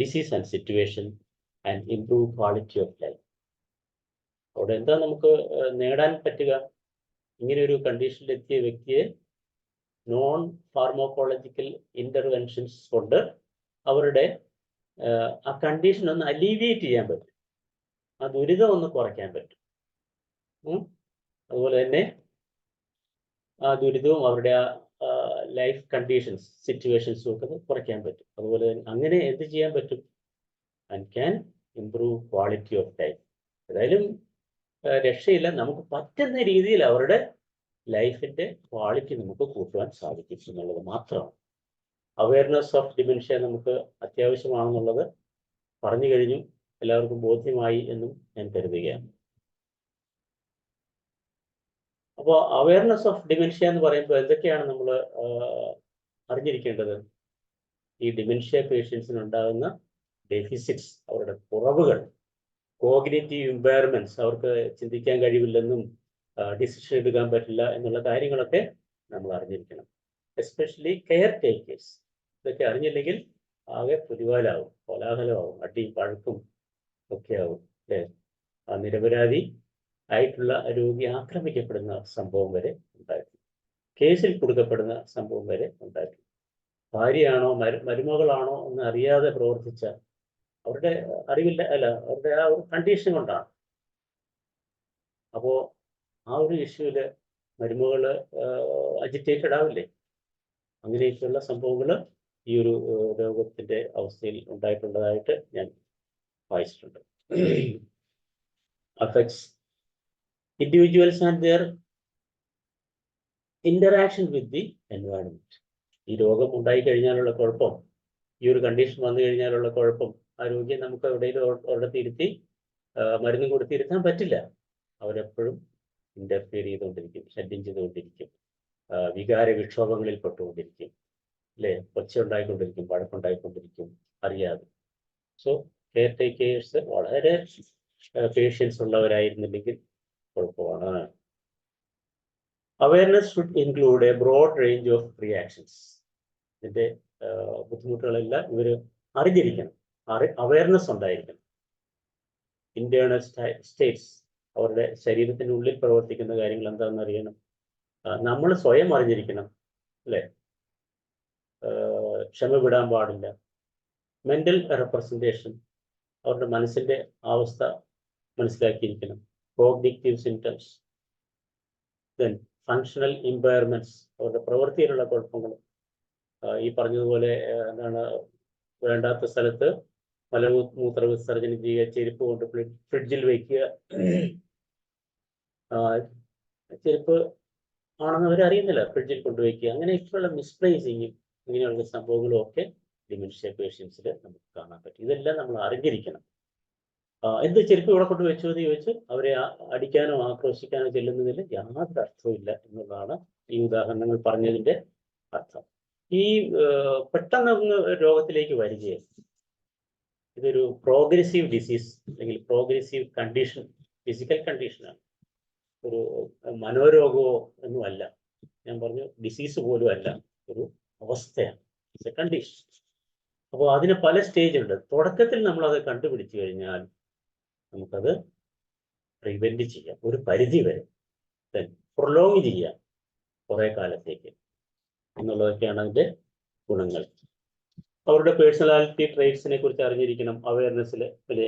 disease and situation and improve quality of life. അവിടെ എന്താ നമുക്ക് നേടാൻ പറ്റുക? ഇങ്ങനെ ഒരു കണ്ടീഷനിലെത്തിയ വ്യക്തിയെ നോൺ ഫാർമോക്കോളജിക്കൽ ഇന്റർവെൻഷൻസ് കൊണ്ട് അവരുടെ ആ കണ്ടീഷൻ ഒന്ന് അലീവിയേറ്റ് ചെയ്യാൻ പറ്റും, ആ ദുരിതം ഒന്ന് കുറയ്ക്കാൻ പറ്റും. അതുപോലെ തന്നെ ആ ദുരിതവും അവരുടെ ആ ലൈഫ് കണ്ടീഷൻസ്, സിറ്റുവേഷൻസും ഒക്കെ കുറയ്ക്കാൻ പറ്റും. അതുപോലെ തന്നെ അങ്ങനെ എന്ത് ചെയ്യാൻ പറ്റും? And can improve quality of life. ഏതായാലും രക്ഷയില്ല, നമുക്ക് പറ്റുന്ന രീതിയിൽ അവരുടെ ലൈഫിൻ്റെ ക്വാളിറ്റി നമുക്ക് കൂട്ടുവാൻ സാധിക്കും എന്നുള്ളത് മാത്രമാണ്. അവയർനെസ് ഓഫ് ഡിമെൻഷ്യ നമുക്ക് അത്യാവശ്യമാണെന്നുള്ളത് പറഞ്ഞു കഴിഞ്ഞു, എല്ലാവർക്കും ബോധ്യമായി എന്നും ഞാൻ കരുതുകയാണ്. അപ്പോൾ അവയർനെസ് ഓഫ് ഡിമെൻഷ്യ എന്ന് പറയുമ്പോൾ എന്തൊക്കെയാണ് നമ്മൾ അറിഞ്ഞിരിക്കേണ്ടത്? ഈ ഡിമെൻഷ്യ പേഷ്യൻസിനുണ്ടാകുന്ന ഡെഫിസിറ്റ്സ്, അവരുടെ കുറവുകൾ, കോഗ്നിറ്റീവ് ഇമ്പയർമെന്റ്സ്, അവർക്ക് ചിന്തിക്കാൻ കഴിവില്ലെന്നും ഡിസിഷൻ എടുക്കാൻ പറ്റില്ല എന്നുള്ള കാര്യങ്ങളൊക്കെ നമ്മൾ അറിഞ്ഞിരിക്കണം. Especially care takers. ഇതൊക്കെ അറിഞ്ഞില്ലെങ്കിൽ ആകെ പുലിവാലാവും, കോലാഹലമാവും, അടിയും പഴക്കും ഒക്കെ ആവും അല്ലേ? നിരപരാധി ആയിട്ടുള്ള രോഗി ആക്രമിക്കപ്പെടുന്ന സംഭവം വരെ ഉണ്ടായിരുന്നു, കേസിൽ കൊടുക്കപ്പെടുന്ന സംഭവം വരെ ഉണ്ടായിരുന്നു. ഭാര്യയാണോ മരുമകളാണോ എന്ന് അറിയാതെ പ്രവർത്തിച്ച, അവരുടെ അറിവില്ല, അല്ല അവരുടെ ആ ഒരു കണ്ടീഷൻ കൊണ്ടാണ്. അപ്പോൾ ആ ഒരു ഇഷ്യൂല് മരുമകള് അജിറ്റേറ്റഡ് ആവില്ലേ? അങ്ങനെയൊക്കെയുള്ള സംഭവങ്ങൾ ഈ ഒരു രോഗത്തിന്റെ അവസ്ഥയിൽ ഉണ്ടായിട്ടുള്ളതായിട്ട് ഞാൻ വായിച്ചിട്ടുണ്ട്. Affects individuals and their interaction with the environment. ഈ രോഗം ഉണ്ടായി കഴിഞ്ഞാലുള്ള കുഴപ്പം, ഈ ഒരു കണ്ടീഷൻ വന്നു കഴിഞ്ഞാലുള്ള കുഴപ്പം, ആ രോഗിയെ നമുക്ക് എവിടെയെങ്കിലും ഒരിടത്ത് ഇരുത്തി മരുന്ന് കൊടുത്തിരുത്താൻ പറ്റില്ല. അവരെപ്പോഴും ഇന്റർഫിയർ ചെയ്തുകൊണ്ടിരിക്കും, ശല്യം ചെയ്തുകൊണ്ടിരിക്കും, വികാര വിക്ഷോഭങ്ങളിൽ പെട്ടുകൊണ്ടിരിക്കും അല്ലേ? ഒച്ച ഉണ്ടായിക്കൊണ്ടിരിക്കും, വഴക്കുണ്ടായിക്കൊണ്ടിരിക്കും അറിയാതെ. സോ കെയർ ടേക്കേഴ്സ് വളരെ പേഷ്യൻസ് ഉള്ളവരായിരുന്നില്ലെങ്കിൽ കുഴപ്പമാണ്. Awareness should include a broad range of reactions. ഇതിൻ്റെ ബുദ്ധിമുട്ടുകളെല്ലാം ഇവർ അറിഞ്ഞിരിക്കണം, അവയർനെസ് ഉണ്ടായിരിക്കണം. ഇന്റേണൽ സ്റ്റേറ്റ്സ്, അവരുടെ ശരീരത്തിനുള്ളിൽ പ്രവർത്തിക്കുന്ന കാര്യങ്ങൾ എന്താണെന്ന് അറിയണം. നമ്മൾ സ്വയം അറിഞ്ഞിരിക്കണം അല്ലേ? ക്ഷമ വിടാൻ പാടില്ല. മെന്റൽ റെപ്രസെൻറ്റേഷൻ, അവരുടെ മനസ്സിൻ്റെ അവസ്ഥ മനസ്സിലാക്കിയിരിക്കണം. കോഗ്നിറ്റീവ് സിംറ്റംസ്, ദെൻ ഫങ്ഷണൽ ഇമ്പയർമെന്റ്സ്, അവരുടെ പ്രവൃത്തിയിലുള്ള കുഴപ്പങ്ങൾ. ഈ പറഞ്ഞതുപോലെ എന്താണ്, വേണ്ടാത്ത സ്ഥലത്ത് മലമൂത്ര വിസർജനം ചെയ്യുക, ചെരുപ്പ് കൊണ്ട് ഫ്രിഡ്ജിൽ വയ്ക്കുക, ചെരുപ്പ് ആണെന്ന് അവരറിയുന്നില്ല, ഫ്രിഡ്ജിൽ കൊണ്ടുവയ്ക്കുക, അങ്ങനെയൊക്കെയുള്ള മിസ്പ്ലേസിങ്ങും ഇങ്ങനെയുള്ള സംഭവങ്ങളും ഒക്കെ ഡിമെൻഷ്യ പേഷ്യൻസിൽ നമുക്ക് കാണാൻ പറ്റും. ഇതെല്ലാം നമ്മൾ അറിഞ്ഞിരിക്കണം. എന്ത് ചെരുപ്പ് ഇവിടെ കൊണ്ട് വെച്ചു എന്ന് ചോദിച്ച് അവരെ അടിക്കാനോ ആക്രോശിക്കാനോ ചെല്ലുന്നതിൽ യാതൊരു അർത്ഥവും ഇല്ല എന്നുള്ളതാണ് ഈ ഉദാഹരണങ്ങൾ പറഞ്ഞതിൻ്റെ അർത്ഥം. ഈ പെട്ടെന്ന് രോഗത്തിലേക്ക് വരികയാണ്. ഇതൊരു പ്രോഗ്രസീവ് ഡിസീസ് അല്ലെങ്കിൽ പ്രോഗ്രസീവ് കണ്ടീഷൻ, ഫിസിക്കൽ കണ്ടീഷനാണ്, ഒരു മനോരോഗമോ ഒന്നുമല്ല. ഞാൻ പറഞ്ഞു ഡിസീസ് പോലും അല്ല, ഒരു അവസ്ഥയാണ്, ഇറ്റ്സ് എ കണ്ടീഷൻ. അപ്പോൾ അതിന് പല സ്റ്റേജ് ഉണ്ട്. തുടക്കത്തിൽ നമ്മളത് കണ്ടുപിടിച്ചു കഴിഞ്ഞാൽ നമുക്കത് പ്രിവെന്റ് ചെയ്യാം ഒരു പരിധി വരെ, ദെൻ പ്രൊലോങ് ചെയ്യാം കുറേ കാലത്തേക്ക് എന്നുള്ളതൊക്കെയാണ് അതിൻ്റെ ഗുണങ്ങൾ. അവരുടെ പേഴ്സണാലിറ്റി ട്രേറ്റ്സിനെ കുറിച്ച് അറിഞ്ഞിരിക്കണം. അവയർനെസ്സിൽ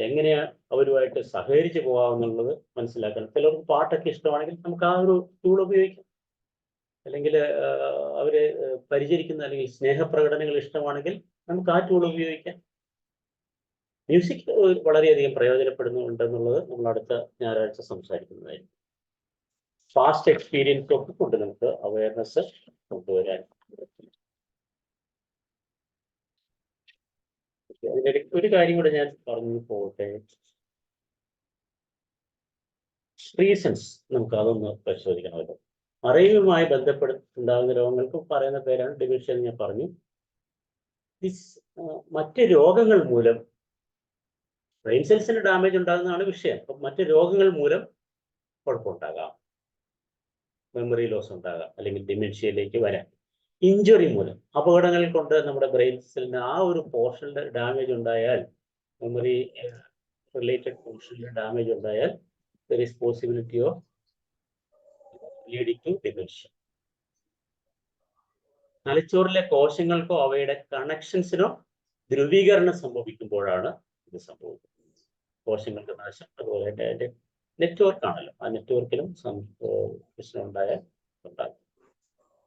എങ്ങനെയാണ് അവരുമായിട്ട് സഹകരിച്ച് പോകാമെന്നുള്ളത് മനസ്സിലാക്കണം. ചിലർക്ക് പാട്ടൊക്കെ ഇഷ്ടമാണെങ്കിൽ നമുക്ക് ആ ഒരു ടൂൾ ഉപയോഗിക്കാം. അല്ലെങ്കിൽ അവരെ പരിചരിക്കുന്ന അല്ലെങ്കിൽ സ്നേഹപ്രകടനങ്ങൾ ഇഷ്ടമാണെങ്കിൽ നമുക്ക് ആ ടൂൾ ഉപയോഗിക്കാം. മ്യൂസിക് വളരെയധികം പ്രയോജനപ്പെടുന്നുണ്ടെന്നുള്ളത് നമ്മൾ അടുത്ത ഞായറാഴ്ച സംസാരിക്കുന്നതായിരിക്കും. പാസ്റ്റ് എക്സ്പീരിയൻസ് ഒക്കെ കൊണ്ട് നമുക്ക് അവയർനെസ് കൊണ്ടുവരാൻ. അതിനിടയ്ക്ക് ഒരു കാര്യം കൂടെ ഞാൻ പറഞ്ഞു പോകട്ടെ. റീസൺസ് നമുക്ക് അതൊന്ന് പരിശോധിക്കണമല്ലോ. അറിവുമായി ബന്ധപ്പെട്ടുണ്ടാകുന്ന രോഗങ്ങൾക്ക് പറയുന്ന പേരാണ് ഡിമെൻഷ്യ എന്ന് ഞാൻ പറഞ്ഞു. മറ്റ് രോഗങ്ങൾ മൂലം ബ്രെയിൻ സെൽസിന് ഡാമേജ് ഉണ്ടാകുന്നതാണ് വിഷയം. അപ്പം മറ്റ് രോഗങ്ങൾ മൂലം കുഴപ്പമുണ്ടാകാം, മെമ്മറി ലോസ് ഉണ്ടാകാം, അല്ലെങ്കിൽ ഡിമെൻഷ്യയിലേക്ക് വരാം. ഇഞ്ചുറി മൂലം, അപകടങ്ങൾ കൊണ്ട് നമ്മുടെ ബ്രെയിൻ സെല്ലിന് ആ ഒരു പോർഷനിൽ ഡാമേജ് ഉണ്ടായാൽ, മെമ്മറി റിലേറ്റഡ് പോർഷനിൽ ഡാമേജ് ഉണ്ടായാൽ there is possibility of leading to dementia. തലച്ചോറിലെ കോശങ്ങൾക്കോ അവയുടെ കണക്ഷൻസിനോ ധ്രുവീകരണം സംഭവിക്കുമ്പോഴാണ് ഇത് സംഭവിക്കുന്നത്. കോശങ്ങൾക്ക് നാശം, അതുപോലെ തന്നെ അതിൻ്റെ നെറ്റ്വർക്ക് ആണല്ലോ, ആ നെറ്റ്വർക്കിലും പ്രശ്നം ഉണ്ടായാൽ ഉണ്ടാകും.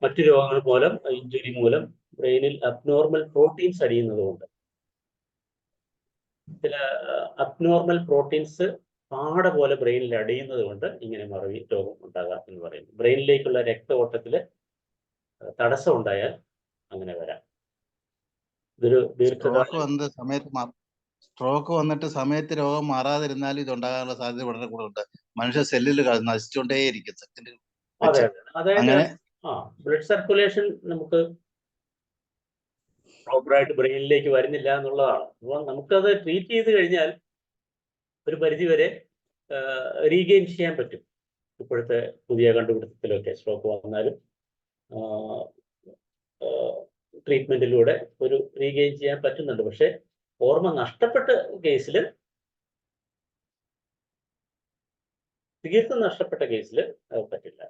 മറ്റു രോഗങ്ങൾ മൂലം, ഇഞ്ചുറി മൂലം ബ്രെയിനിൽ അബ്നോർമൽ പ്രോട്ടീൻസ് അടിയുന്നതുകൊണ്ട് ചില അബ്നോർമൽ പ്രോട്ടീൻസ് പാട പോലെ ബ്രെയിനിൽ അടിയുന്നത് കൊണ്ട് ഇങ്ങനെ മറവി രോഗം ഉണ്ടാകാം എന്ന് പറയുന്നു. ബ്രെയിനിലേക്കുള്ള രക്ത ഓട്ടത്തിൽ തടസ്സം ഉണ്ടായാൽ അങ്ങനെ വരാം. ഇതൊരു ദീർഘകാല സ്ട്രോക്ക് വന്നിട്ട് സമയത്ത് രോഗം മാറാതിരുന്നാലും ഇത് ഉണ്ടാകാനുള്ള സാധ്യത വളരെ കൂടുതലുണ്ട്. മനുഷ്യ സെല്ലുകൾ നശിച്ചുകൊണ്ടേയിരിക്കും സെക്കൻഡ്. അതെ, അതായത് അങ്ങനെ ബ്ലഡ് സർക്കുലേഷൻ നമുക്ക് പ്രോപ്പറായിട്ട് ബ്രെയിനിലേക്ക് വരുന്നില്ല എന്നുള്ളതാണ്. അപ്പോൾ നമുക്കത് ട്രീറ്റ് ചെയ്ത് കഴിഞ്ഞാൽ ഒരു പരിധി വരെ റീഗെയിൻ ചെയ്യാൻ പറ്റും. ഇപ്പോഴത്തെ പുതിയ കണ്ടുപിടുത്തത്തിലൊക്കെ സ്ട്രോക്ക് വന്നാലും ട്രീറ്റ്മെന്റിലൂടെ ഒരു റീഗെയിൻ ചെയ്യാൻ പറ്റുന്നുണ്ട്. പക്ഷെ ഓർമ്മ നഷ്ടപ്പെട്ട കേസിൽ, തീർത്തും നഷ്ടപ്പെട്ട കേസിൽ പറ്റില്ല.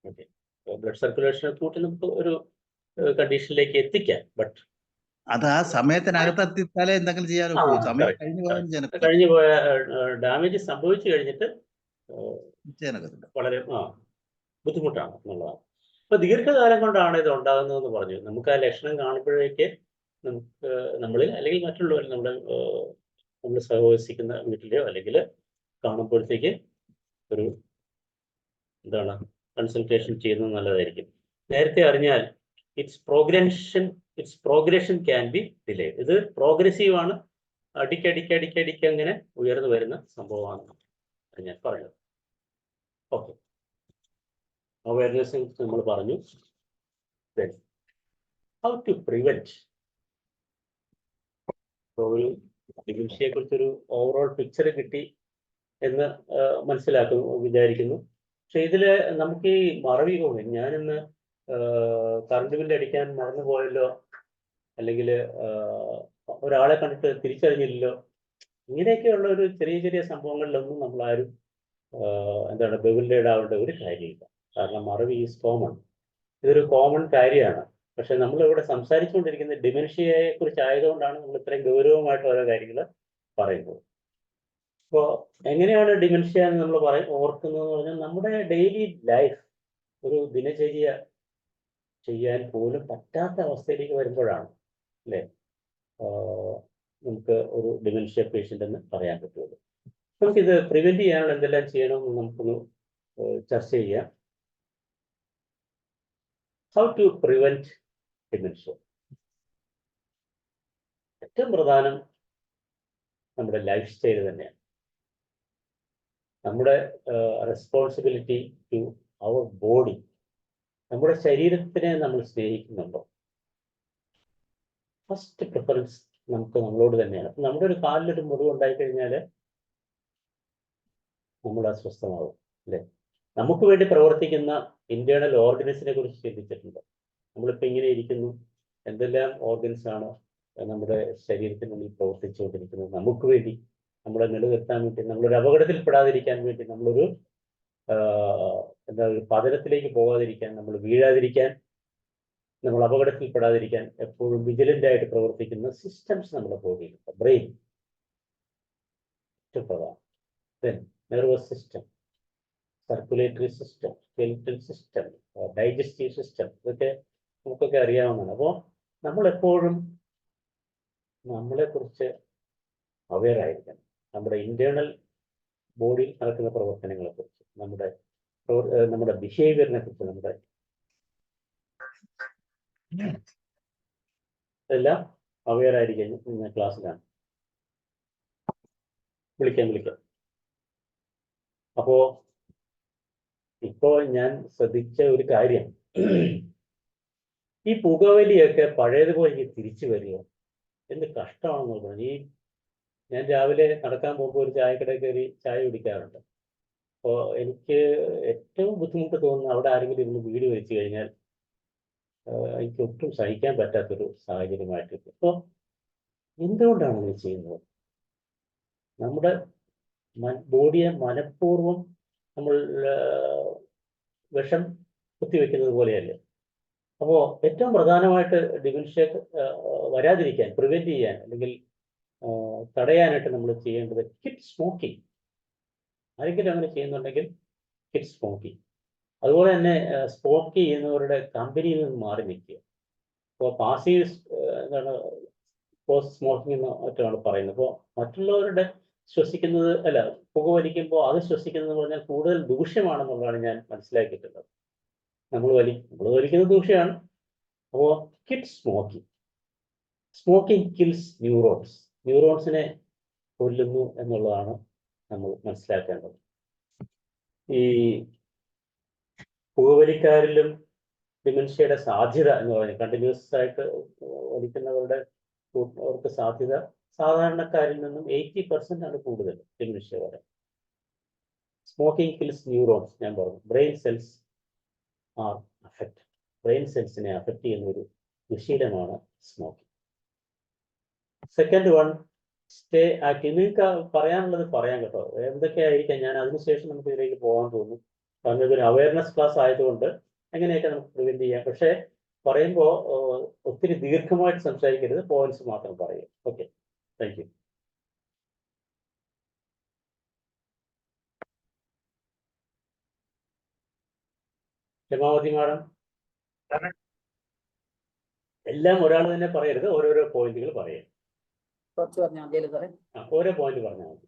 ഓക്കെ, ബ്ലഡ് സർക്കുലേഷനെ കൂട്ടി നമുക്ക് ഒരു കണ്ടീഷനിലേക്ക് എത്തിക്കാം. ബട്ട് അത് ആ സമയത്തിനകത്ത് എത്തിച്ചാലേ എന്തെങ്കിലും ചെയ്യാൻ ഒക്കൂ. സമയം കഴിഞ്ഞു പോയ ഡാമേജ് സംഭവിച്ചു കഴിഞ്ഞിട്ട് വളരെ ബുദ്ധിമുട്ടാണ് എന്നുള്ളതാണ്. ഇപ്പൊ ദീർഘകാലം കൊണ്ടാണ് ഇത് ഉണ്ടാകുന്നതെന്ന് പറഞ്ഞു. നമുക്ക് ആ ലക്ഷണം കാണുമ്പോഴേക്ക് നമുക്ക് നമ്മളിൽ അല്ലെങ്കിൽ മറ്റുള്ളവരിൽ നമ്മൾ സഹവസിക്കുന്ന വീട്ടിലെയോ അല്ലെങ്കിൽ കാണുമ്പോഴത്തേക്ക് ഒരു എന്താണ് കൺസൾട്ടേഷൻ ചെയ്യുന്നത് നല്ലതായിരിക്കും. നേരത്തെ അറിഞ്ഞാൽ it's progression can be delayed. ഇത് പ്രോഗ്രസീവ് ആണ്, അടിക്കടിക്ക് അങ്ങനെ ഉയർന്നു വരുന്ന സംഭവമാണ് ഞാൻ പറഞ്ഞത്. ഓക്കെ, അവയർനെസ് നമ്മൾ പറഞ്ഞു. How to prevent. ഒരു ഡിമെൻഷ്യയെ കുറിച്ചൊരു ഓവറോൾ പിക്ചർ കിട്ടി എന്ന് വിചാരിക്കുന്നു. പക്ഷെ ഇതില് നമുക്ക് ഈ മറവി രോഗം, ഞാനിന്ന് കറണ്ട് ബില്ല് അടിക്കാൻ മറന്നു പോയല്ലോ, അല്ലെങ്കിൽ ഒരാളെ കണ്ടിട്ട് തിരിച്ചറിഞ്ഞില്ലല്ലോ, ഇങ്ങനെയൊക്കെയുള്ള ഒരു ചെറിയ സംഭവങ്ങളിലൊന്നും നമ്മളാരും ബെവിൽഡേഡ് ഒരു കാര്യമില്ല. കാരണം മറവി ഈസ് കോമൺ, ഇതൊരു കോമൺ കാര്യമാണ്. പക്ഷെ നമ്മളിവിടെ സംസാരിച്ചുകൊണ്ടിരിക്കുന്ന ഡിമെൻഷ്യയെ കുറിച്ചായതുകൊണ്ടാണ് നമ്മൾ ഇത്രയും ഗൗരവമായിട്ട് ഓരോ കാര്യങ്ങൾ പറയുന്നത്. അപ്പോൾ എങ്ങനെയാണ് ഡിമെൻഷ്യ എന്ന് നമ്മൾ ഓർക്കുന്നതെന്ന് പറഞ്ഞാൽ, നമ്മുടെ ഡെയിലി ലൈഫ്, ഒരു ദിനചര്യ ചെയ്യാൻ പോലും പറ്റാത്ത അവസ്ഥയിലേക്ക് വരുമ്പോഴാണ് അല്ലേ നമുക്ക് ഒരു ഡിമെൻഷ്യ പേഷ്യൻ്റ് എന്ന് പറയാൻ പറ്റുള്ളൂ. നമുക്കിത് പ്രിവെന്റ് ചെയ്യാനുള്ള എന്തെല്ലാം ചെയ്യണമെന്ന് നമുക്കൊന്ന് ചർച്ച ചെയ്യാം. How to prevent dementia. ഏറ്റവും പ്രധാനം നമ്മുടെ ലൈഫ് സ്റ്റൈൽ തന്നെയാണ്. നമ്മുടെ റെസ്പോൺസിബിലിറ്റി ടു അവർ ബോഡി. നമ്മുടെ ശരീരത്തിനെ നമ്മൾ സ്നേഹിക്കുന്നുണ്ടോ? ഫസ്റ്റ് പ്രിഫറൻസ് നമുക്ക് നമ്മളോട് തന്നെയാണ്. നമ്മുടെ ഒരു കാലിലൊരു മുറിവ് ഉണ്ടായിക്കഴിഞ്ഞാൽ നമ്മൾ അസ്വസ്ഥമാകും അല്ലേ? നമുക്ക് വേണ്ടി പ്രവർത്തിക്കുന്ന ഇന്റേണൽ ഓർഗൻസിനെ കുറിച്ച് ചിന്തിച്ചിട്ടുണ്ടോ? നമ്മളിപ്പോൾ ഇങ്ങനെ ഇരിക്കുന്നു, എന്തെല്ലാം ഓർഗൻസ് ആണ് നമ്മുടെ ശരീരത്തിനുള്ളിൽ പ്രവർത്തിച്ചുകൊണ്ടിരിക്കുന്നത് നമുക്ക് വേണ്ടി, നമ്മളെ നിലനിർത്താൻ വേണ്ടി, നമ്മളൊരു അപകടത്തിൽപ്പെടാതിരിക്കാൻ വേണ്ടി, നമ്മളൊരു പതനത്തിലേക്ക് പോകാതിരിക്കാൻ, നമ്മൾ വീഴാതിരിക്കാൻ, നമ്മൾ അപകടത്തിൽപ്പെടാതിരിക്കാൻ എപ്പോഴും വിജിലന്റ് ആയിട്ട് പ്രവർത്തിക്കുന്ന സിസ്റ്റംസ് നമ്മുടെ ബോഡിയിലുണ്ട്. ബ്രെയിൻ ഏറ്റവും പ്രധാനം. Then nervous system, circulatory system, skeletal system, digestive system, ഇതൊക്കെ നമുക്കൊക്കെ അറിയാവുന്നതാണ്. അപ്പോൾ നമ്മളെപ്പോഴും നമ്മളെക്കുറിച്ച് അവെയർ ആയിരിക്കണം. നമ്മുടെ ഇന്റേണൽ ബോഡിയിൽ നടക്കുന്ന പ്രവർത്തനങ്ങളെക്കുറിച്ച്, നമ്മുടെ ബിഹേവിയറിനെ കുറിച്ച്, നമ്മുടെ എല്ലാം അവെയർ ആയിരിക്കും. ക്ലാസ്സിലാണ് വിളിക്കാം. അപ്പോ ഇപ്പോ ഞാൻ ശ്രദ്ധിച്ച ഒരു കാര്യം, ഈ പുകവലിയൊക്കെ പഴയതുപോലെ തിരിച്ചു വരിക എന്ത് കഷ്ടമാണെന്ന് പറഞ്ഞു. ഞാൻ രാവിലെ നടക്കാൻ പോകുമ്പോൾ ഒരു ചായക്കടയിൽ കയറി ചായ കുടിക്കാറുണ്ട്. അപ്പോൾ എനിക്ക് ഏറ്റവും ബുദ്ധിമുട്ട് തോന്നുന്നത് അവിടെ ആരെങ്കിലും ഇരുന്ന് വീട് വെച്ച് കഴിഞ്ഞാൽ എനിക്ക് ഒട്ടും സഹിക്കാൻ പറ്റാത്തൊരു സാഹചര്യമായിട്ട്. അപ്പോൾ എന്തുകൊണ്ടാണ് ഇത് ചെയ്യുന്നത്? നമ്മുടെ ബോഡിയെ മനഃപൂർവ്വം നമ്മൾ വിഷം കുത്തിവെക്കുന്നത് പോലെയല്ലേ? അപ്പോൾ ഏറ്റവും പ്രധാനമായിട്ട് ഡിമെൻഷ്യ വരാതിരിക്കാൻ, പ്രിവെന്റ് ചെയ്യാൻ, അല്ലെങ്കിൽ തടയാനായിട്ട് നമ്മൾ ചെയ്യേണ്ടത് ക്വിറ്റ് സ്മോക്കിംഗ്. ആരെങ്കിലും അങ്ങനെ ചെയ്യുന്നുണ്ടെങ്കിൽ ക്വിറ്റ് സ്മോക്കിംഗ്. അതുപോലെ തന്നെ സ്മോക്ക് ചെയ്യുന്നവരുടെ കമ്പനിയിൽ നിന്ന് മാറി നിൽക്കുക. അപ്പോൾ പാസീവ് പോസ്റ്റ് സ്മോക്കിംഗ് എന്ന് മറ്റാണ് പറയുന്നത്. അപ്പോൾ മറ്റുള്ളവരുടെ ശ്വസിക്കുന്നത് അല്ല, പുകവലിക്കുമ്പോൾ അത് ശ്വസിക്കുന്നത് പറഞ്ഞാൽ കൂടുതൽ ദൂഷ്യമാണെന്നുള്ളതാണ് ഞാൻ മനസ്സിലാക്കിയിട്ടുള്ളത്. നമ്മൾ വലിക്കുന്നത് ദൂഷ്യമാണ്. അപ്പോൾ കിഡ് സ്മോക്കിംഗ് കിൽസ് ന്യൂറോൺസിനെ കൊല്ലുന്നു എന്നുള്ളതാണ് നമ്മൾ മനസ്സിലാക്കേണ്ടത്. ഈ പുകവലിക്കാരിലും ഡിമെൻഷ്യയുടെ സാധ്യത എന്ന് പറയുന്നത് കണ്ടിന്യൂസ് ആയിട്ട് വലിക്കുന്നവരുടെ അവർക്ക് സാധ്യത സാധാരണക്കാരിൽ നിന്നും 80% ആണ് കൂടുതൽ ഡിമെൻഷ്യ വരെ. സ്മോക്കിംഗ് കിൽസ് ന്യൂറോൺസ്, ഞാൻ പറഞ്ഞു. ബ്രെയിൻ സെൽസിനെ അഫക്റ്റ് ചെയ്യുന്ന ഒരു ദുശീലമാണ് smoking. Second one, stay active. നിങ്ങൾക്ക് പറയാനുള്ളത് പറയാൻ കേട്ടോ, എന്തൊക്കെയായിരിക്കാം. ഞാൻ അതിനുശേഷം നമുക്ക് ഇതിലേക്ക് പോകാൻ തോന്നുന്നു. കാരണം ഇതൊരു അവയർനെസ് ക്ലാസ് ആയതുകൊണ്ട് എങ്ങനെയൊക്കെ നമുക്ക് പ്രിവെന്റ് ചെയ്യാം. പക്ഷേ പറയുമ്പോൾ ഒത്തിരി ദീർഘമായിട്ട് സംസാരിക്കരുത്, പോയിന്റ്സ് മാത്രം പറയുക. Okay, thank U. Ramavathi madam, എല്ലാം ഒരാൾ തന്നെ പറയരുത്, ഓരോരോ പോയിന്റുകൾ പറയുക. കുറച്ച് പറഞ്ഞാൽ മതിയല്ലോ സാറേ. ഓരോ പോയിന്റ് പറഞ്ഞാൽ മതി.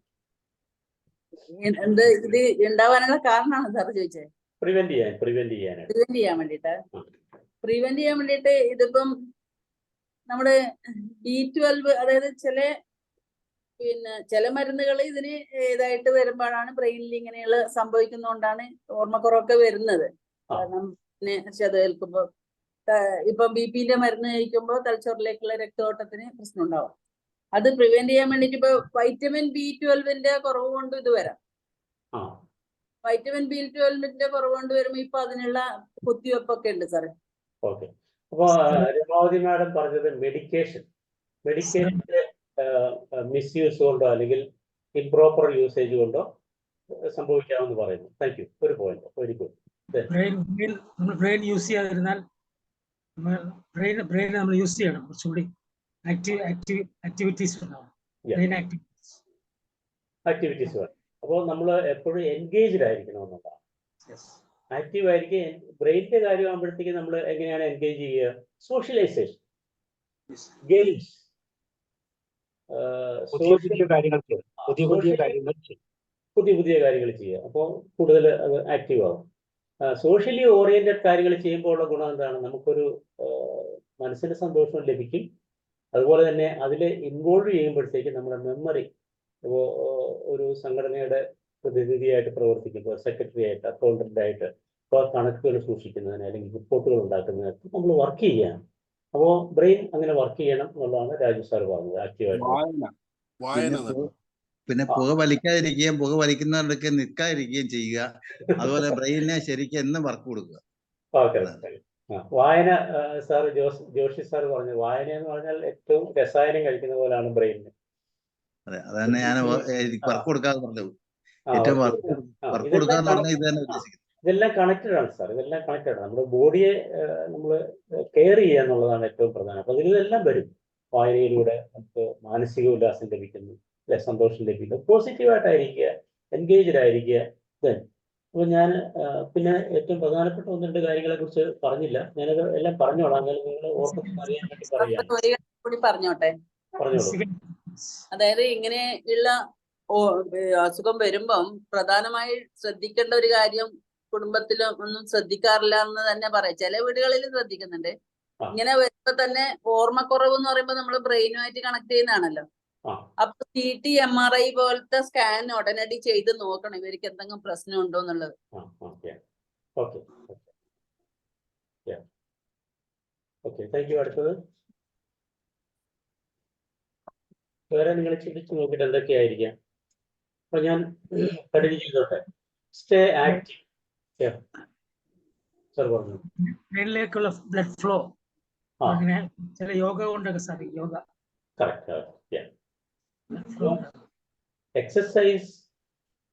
എന്ത് ഇത് ഉണ്ടാവാനുള്ള കാരണമാണ് സാറ് ചോദിച്ചത്? പ്രിവെന്റ് ചെയ്യാനായിട്ട് പ്രിവെന്റ് ചെയ്യാൻ വേണ്ടിയിട്ട് ഇതിപ്പം നമ്മുടെ B12, അതായത് ചില മരുന്നുകൾ ഇതിന് ഇതായിട്ട് വരുമ്പോഴാണ് ബ്രെയിനിൽ ഇങ്ങനെയുള്ള സംഭവിക്കുന്നതുകൊണ്ടാണ് ഓർമ്മക്കുറവൊക്കെ വരുന്നത്. കാരണം പിന്നെ ഏൽക്കുമ്പോൾ ഇപ്പം BP-ന്റെ മരുന്ന് കഴിക്കുമ്പോൾ തലച്ചോറിലേക്കുള്ള രക്തോട്ടത്തിന് പ്രശ്നം ഉണ്ടാവും. അത് പ്രിവെന്റ് ചെയ്യാൻ വേണ്ടിട്ട് ഇപ്പൊ വൈറ്റമിൻ B12-ന്റെ കുറവ് കൊണ്ട് ഇത് വരാം. വൈറ്റമിൻ B12-ന്റെ കുറവ് കൊണ്ട് വരുമ്പോ ഇപ്പൊ അതിനുള്ള കുത്തിവെപ്പൊക്കെ ഉണ്ട് സാറേ. ഓക്കെ, അപ്പൊ രമാവതി മാഡം പറഞ്ഞത് മെഡിക്കേഷന്റെ മിസ്യൂസ് കൊണ്ടോ അല്ലെങ്കിൽ ഇംപ്രോപ്പർ യൂസേജ് കൊണ്ടോ സംഭവിക്കാമെന്ന് പറയുന്നു. Thank you. ഒരു പോയിന്റ്, വെരി ഗുഡ്. നമ്മൾ ബ്രെയിൻ യൂസ് ചെയ്യാതിരുന്നാൽ ബ്രെയിൻ നമ്മൾ യൂസ് ചെയ്യണം. കുറച്ചുകൂടി ആക്ടിവിറ്റീസ് ഉണ്ടാവും. ആക്ടിവിറ്റീസ് വേണം. അപ്പോൾ നമ്മൾ എപ്പോഴും എൻഗേജ്ഡ് ആയിരിക്കണം എന്നുള്ളതാണ്. ആക്റ്റീവ് ആയിരിക്കും. ബ്രെയിനിന്റെ കാര്യമാകുമ്പോഴത്തേക്ക് നമ്മൾ എങ്ങനെയാണ് എൻഗേജ് ചെയ്യുക? സോഷ്യലൈസേഷൻ, ഗെയിംസ്, പുതിയ കാര്യങ്ങൾ ചെയ്യുക. അപ്പോൾ കൂടുതൽ അത് ആക്റ്റീവ് ആവും. സോഷ്യലി ഓറിയന്റഡ് കാര്യങ്ങൾ ചെയ്യുമ്പോൾ ഉള്ള ഗുണം എന്താണ്? നമുക്കൊരു മനസ്സിന് സന്തോഷം ലഭിക്കും. അതുപോലെ തന്നെ അതിൽ ഇൻവോൾവ് ചെയ്യുമ്പോഴത്തേക്ക് നമ്മുടെ മെമ്മറി, ഒരു സംഘടനയുടെ പ്രതിനിധിയായിട്ട് പ്രവർത്തിക്കുമ്പോൾ സെക്രട്ടറി ആയിട്ട്, അക്കൗണ്ടന്റ് ആയിട്ട്, ഇപ്പോൾ കണക്കുകൾ സൂക്ഷിക്കുന്നതിന് അല്ലെങ്കിൽ റിപ്പോർട്ടുകൾ ഉണ്ടാക്കുന്നതിനൊക്കെ നമ്മൾ വർക്ക് ചെയ്യണം. അപ്പോൾ ബ്രെയിൻ അങ്ങനെ വർക്ക് ചെയ്യണം എന്നുള്ളതാണ് രാജു സാർ പറഞ്ഞത്. ആക്റ്റീവായിട്ട് പിന്നെ പുക വലിക്കുന്നവർക്ക് നിൽക്കാതിരിക്കുകയും ചെയ്യുക. അതുപോലെ ബ്രെയിനിനെ ശരിക്കും എന്നും വർക്ക് കൊടുക്കുക. വായന, സാർ ജോഷി സാർ പറഞ്ഞു, വായന എന്ന് പറഞ്ഞാൽ ഏറ്റവും രസായനം കഴിക്കുന്ന പോലെയാണ് ബ്രെയിനിന്. അതെ, അതന്നെ ഞാൻ വർക്ക് കൊടുക്കാതെ പറഞ്ഞത്. ഏറ്റവും വർക്ക് കൊടുക്കാന്ന് പറഞ്ഞാൽ ഇത് തന്നെ ഉദ്ദേശിക്കുന്നത്. ഇതെല്ലാം കണക്റ്റഡ് ആണ് സാർ, ഇതെല്ലാം കണക്റ്റഡ് ആണ്. നമ്മുടെ ബോഡിയെ നമ്മൾ കെയർ ചെയ്യുക എന്നുള്ളതാണ് ഏറ്റവും പ്രധാനം. അപ്പൊ ഇതിലെല്ലാം വരും. വായനയിലൂടെ നമുക്ക് മാനസിക ഉല്ലാസം ലഭിക്കുന്നു, സന്തോഷം ലഭിക്കുന്നു, പോസിറ്റീവായിട്ടായിരിക്കുക, എൻഗേജ്ഡ് ആയിരിക്കുക. അപ്പോൾ ഞാൻ പിന്നെ ഏറ്റവും പ്രധാനപ്പെട്ട 1-2 കാര്യങ്ങളെ കുറിച്ച് പറഞ്ഞില്ല. ഞാനത് എല്ലാം പറഞ്ഞോളാം. നിങ്ങൾ ഓർമ്മ അറിയാൻ വേണ്ടി പറയാം. പറഞ്ഞോട്ടെ. പറഞ്ഞോളൂ. അതായത് ഇങ്ങനെയുള്ള അസുഖം വരുമ്പം പ്രധാനമായി ശ്രദ്ധിക്കേണ്ട ഒരു കാര്യം കുടുംബത്തിലും ഒന്നും ശ്രദ്ധിക്കാറില്ല എന്ന് തന്നെ പറയാം. ചില വീടുകളിൽ ശ്രദ്ധിക്കുന്നുണ്ട്. ഇങ്ങനെ വരുമ്പോ തന്നെ ഓർമ്മക്കുറവ് എന്ന് പറയുമ്പോൾ നമ്മൾ ബ്രെയിനുമായിട്ട് കണക്ട് ചെയ്യുന്നതാണല്ലോ. അപ്പൊ CT MRI പോലത്തെ സ്കാൻ ഉടനടി ചെയ്ത് നോക്കണം ഇവർക്ക് എന്തെങ്കിലും പ്രശ്നം ഉണ്ടോ എന്നുള്ളത്. അടുത്തത് വേറെ നിങ്ങൾ ചിന്തിച്ചു നോക്കിയിട്ട് എന്തൊക്കെയായിരിക്കാം. അപ്പൊ ഞാൻ കണ്ടിന്യൂ ചെയ്തോട്ടെ. Stay active. സാർ പറഞ്ഞു ബ്രെയിനിലേക്കുള്ള ബ്ലഡ് ഫ്ലോ അങ്ങനെ ചില യോഗ കൊണ്ടൊക്കെ സാധിക്കും. Yoga correct. Exercise